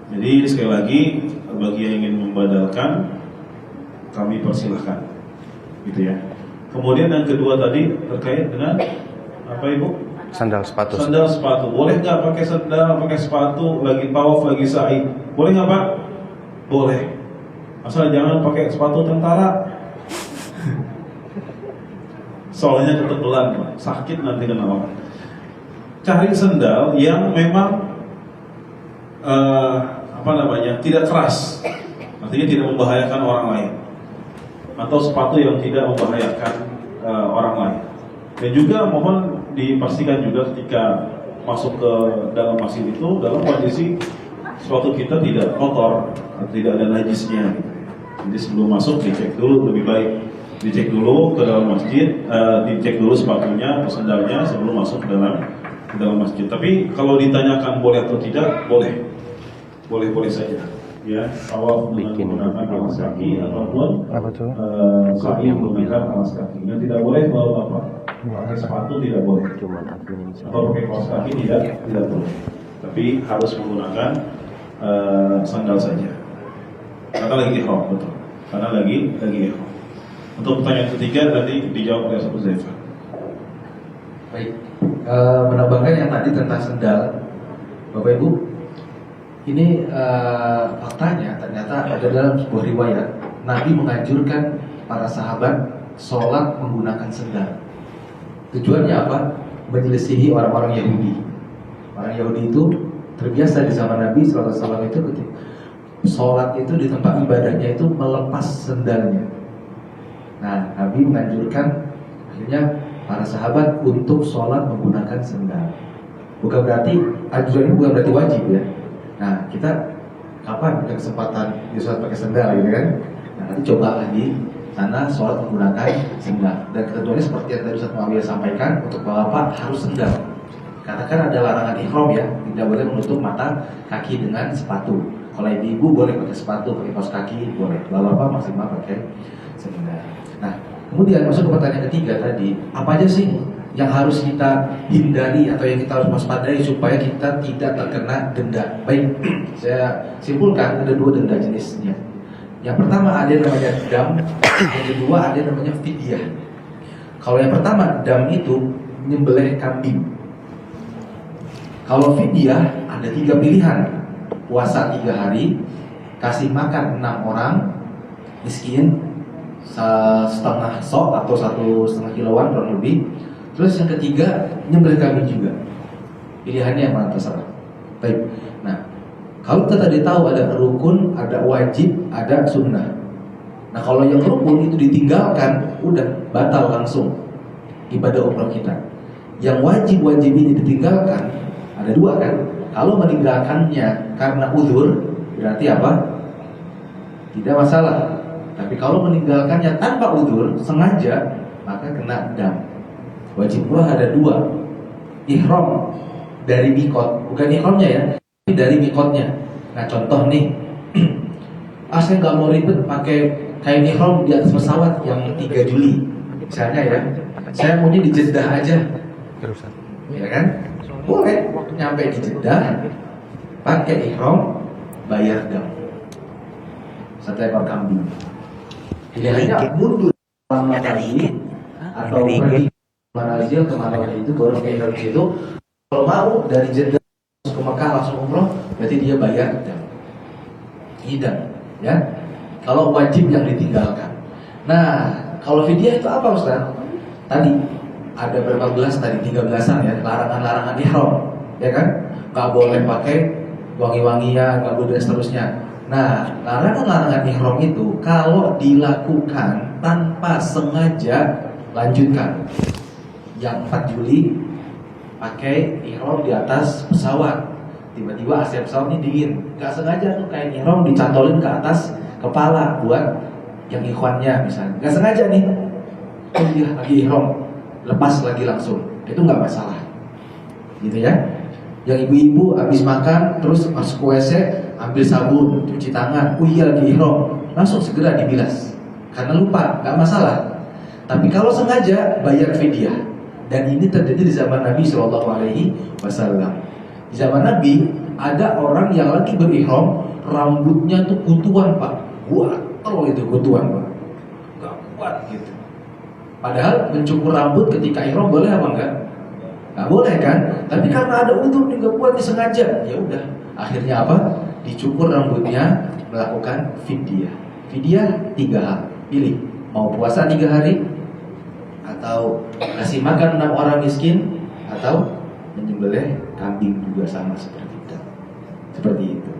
Jadi sekali lagi bagi yang ingin membadalkan kami persilahkan, gitu ya. Kemudian yang kedua tadi terkait dengan apa Ibu? Sandal sepatu. Sandal sepatu. Boleh nggak pakai sandal, pakai sepatu lagi tawaf, lagi sa'i? Boleh nggak Pak? Boleh. Asal jangan pakai sepatu tentara. Soalnya ketebelan, Pak. Sakit nanti kena orang. Cari sandal yang memang tidak keras, artinya tidak membahayakan orang lain, atau sepatu yang tidak membahayakan orang lain. Dan juga mohon dipastikan juga ketika masuk ke dalam masjid itu dalam kondisi sepatu kita tidak kotor, tidak ada najisnya. Jadi sebelum masuk dicek dulu, lebih baik dicek dulu ke dalam masjid, dicek dulu sepatunya atau sandalnya sebelum masuk ke dalam masjid. Tapi kalau ditanyakan boleh atau tidak, boleh saja. Ya, awal menggunakan alas kaki ataupun sa'i menggunakan alas kaki. Yang tidak boleh pakai sepatu tidak boleh. Atau pakai kaos kaki tidak boleh. Tapi harus menggunakan sandal saja. Karena lagi ihram, betul. Karena lagi ihram. Untuk pertanyaan ketiga tadi dijawab oleh Abu Zaifah. Baik, menambahkan yang tadi tentang sendal, Bapak Ibu, ini faktanya ternyata ada dalam sebuah riwayat Nabi menganjurkan para sahabat sholat menggunakan sendal. Tujuannya apa? Menyelisihi orang-orang Yahudi. Orang Yahudi itu terbiasa di zaman Nabi SAW itu ketika sholat itu di tempat ibadahnya itu melepas sendalnya. Nah, Nabi menganjurkan akhirnya para sahabat untuk sholat menggunakan sendal. Bukan berarti anjuran ini bukan berarti wajib ya. Nah, kita kapan ada kesempatan di sholat pakai sendal gitu kan? Nah, nanti coba lagi sana sholat menggunakan sendal. Dan ketentuannya seperti yang tadi Ustaz Muawiyah sampaikan, untuk bapak harus sendal. Karena kan ada larangan ihram ya, tidak boleh menutup mata kaki dengan sepatu. Kalau ibu boleh pakai sepatu, pakai kaos kaki boleh. Bapak maksimal pakai sendal. Nah, kemudian masuk ke pertanyaan ketiga tadi, apa aja sih yang harus kita hindari atau yang kita harus waspadai supaya kita tidak terkena denda? Baik, saya simpulkan ada 2 denda jenisnya. Yang pertama ada yang namanya dam, yang kedua ada yang namanya fidyah. Kalau yang pertama dam itu nyembelih kambing. Kalau fidyah ada 3 pilihan, puasa 3 hari, kasih makan 6 orang miskin setengah sok atau 1,5 kiloan kurang lebih. Terus yang ketiga nyembelih kambing juga. Pilihannya yang mana terserah. Baik. Nah, kalau kita tadi tahu ada rukun, ada wajib, ada sunnah. Nah, kalau yang rukun itu ditinggalkan, udah batal langsung ibadah umrah kita. Yang wajib ini ditinggalkan, ada 2 kan. Kalau meninggalkannya karena uzur, berarti apa? Tidak masalah. Tapi kalau meninggalkannya tanpa uzur, sengaja, maka kena dam. Wajib umrah ada 2. ihram dari mikot, bukan ihramnya ya, tapi dari mikotnya. Nah contoh nih, saya nggak mau ribet pakai kain ihram di atas pesawat yang 3 Juli, misalnya ya. Saya maunya di Jeddah aja, ya kan? Boleh, nyampe di Jeddah, pakai ihram, bayar dam, 1 ekor kambing. Pilihannya mundur lama kali atau pergi Manazil kemana itu baru ke Indonesia itu. Kalau mau dari Jeddah ke Mekah langsung umroh, berarti dia bayar dam. Idam, ya. Kalau wajib yang ditinggalkan. Nah, kalau fidyah itu apa Ustaz? Tadi ada berapa belas tadi? 13-an ya, larangan-larangan ihram, ya kan? Gak boleh pakai wangi-wangian, gak boleh dan seterusnya. Nah, larangan-larangan ihram itu kalau dilakukan tanpa sengaja, lanjutkan. Yang 4 Juli pakai ihram di atas pesawat, tiba-tiba AC pesawat ini dingin, gak sengaja tuh kain ihram dicantolin ke atas kepala buat yang ikhwannya misalnya, gak sengaja nih, oh dia lagi ihram, lepas lagi langsung, itu gak masalah, gitu ya. Yang ibu-ibu habis makan terus masuk WC, ambil sabun, cuci tangan, oh iya lagi ihram, langsung segera dibilas karena lupa, gak masalah. Tapi kalau sengaja, bayar fidyah. Dan ini terjadi di zaman Nabi SAW. Di zaman Nabi ada orang yang lagi berihram, rambutnya tuh kutuan Pak, gatel itu kutuan Pak, gak kuat gitu. Padahal mencukur rambut ketika ihram boleh apa enggak? Gak boleh kan? Tapi karena ada udzur nih gak kuat disengaja, ya udah. Akhirnya apa? Dicukur rambutnya, melakukan fidyah. Fidyah 3 hal. Pilih, mau puasa 3 hari, atau kasih makan 6 orang miskin, atau menyembelih kambing juga sama seperti itu. Seperti itu.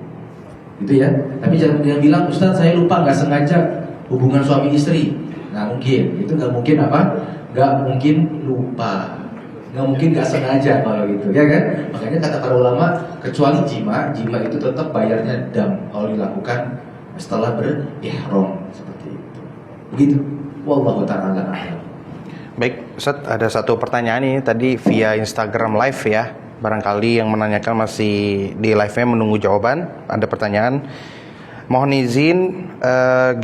Gitu ya. Tapi jangan bilang Ustaz saya lupa nggak sengaja hubungan suami istri. Nggak mungkin. Itu nggak mungkin apa? Nggak mungkin lupa. Nggak mungkin nggak sengaja kalau gitu, ya kan? Makanya kata para ulama, kecuali jima itu tetap bayarnya dam kalau dilakukan setelah berihram seperti itu. Begitu. Wallahu ta'ala a'lam. Baik, Ustaz, ada satu pertanyaan ini tadi via Instagram live ya. Barangkali yang menanyakan masih di live-nya menunggu jawaban. Ada pertanyaan, mohon izin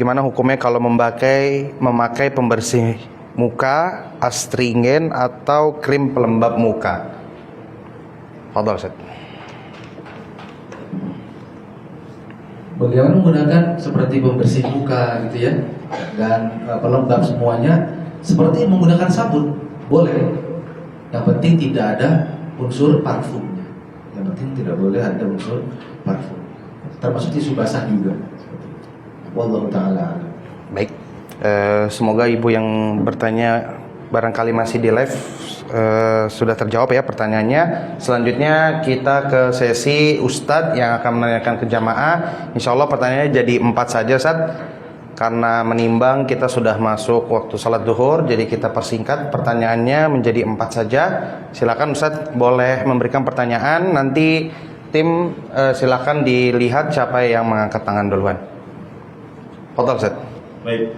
gimana hukumnya kalau memakai pembersih muka, astringen atau krim pelembab muka? Fadhal Ustaz. Bagaimana menggunakan seperti pembersih muka gitu ya, dan pelembab semuanya seperti menggunakan sabun, boleh. Yang penting tidak ada unsur parfumnya. Yang penting tidak boleh ada unsur parfum. Termasuk tisu basah juga. Wallahu ta'ala. Baik, semoga ibu yang bertanya barangkali masih di live sudah terjawab ya pertanyaannya. Selanjutnya kita ke sesi Ustadz yang akan menanyakan ke jamaah. Insya Allah pertanyaannya jadi 4 saja Ustadz. Karena menimbang kita sudah masuk waktu salat zuhur, jadi kita persingkat pertanyaannya menjadi 4 saja. Silakan Ustadz boleh memberikan pertanyaan. Nanti tim silakan dilihat siapa yang mengangkat tangan duluan. Fadhal Ustadz. Baik.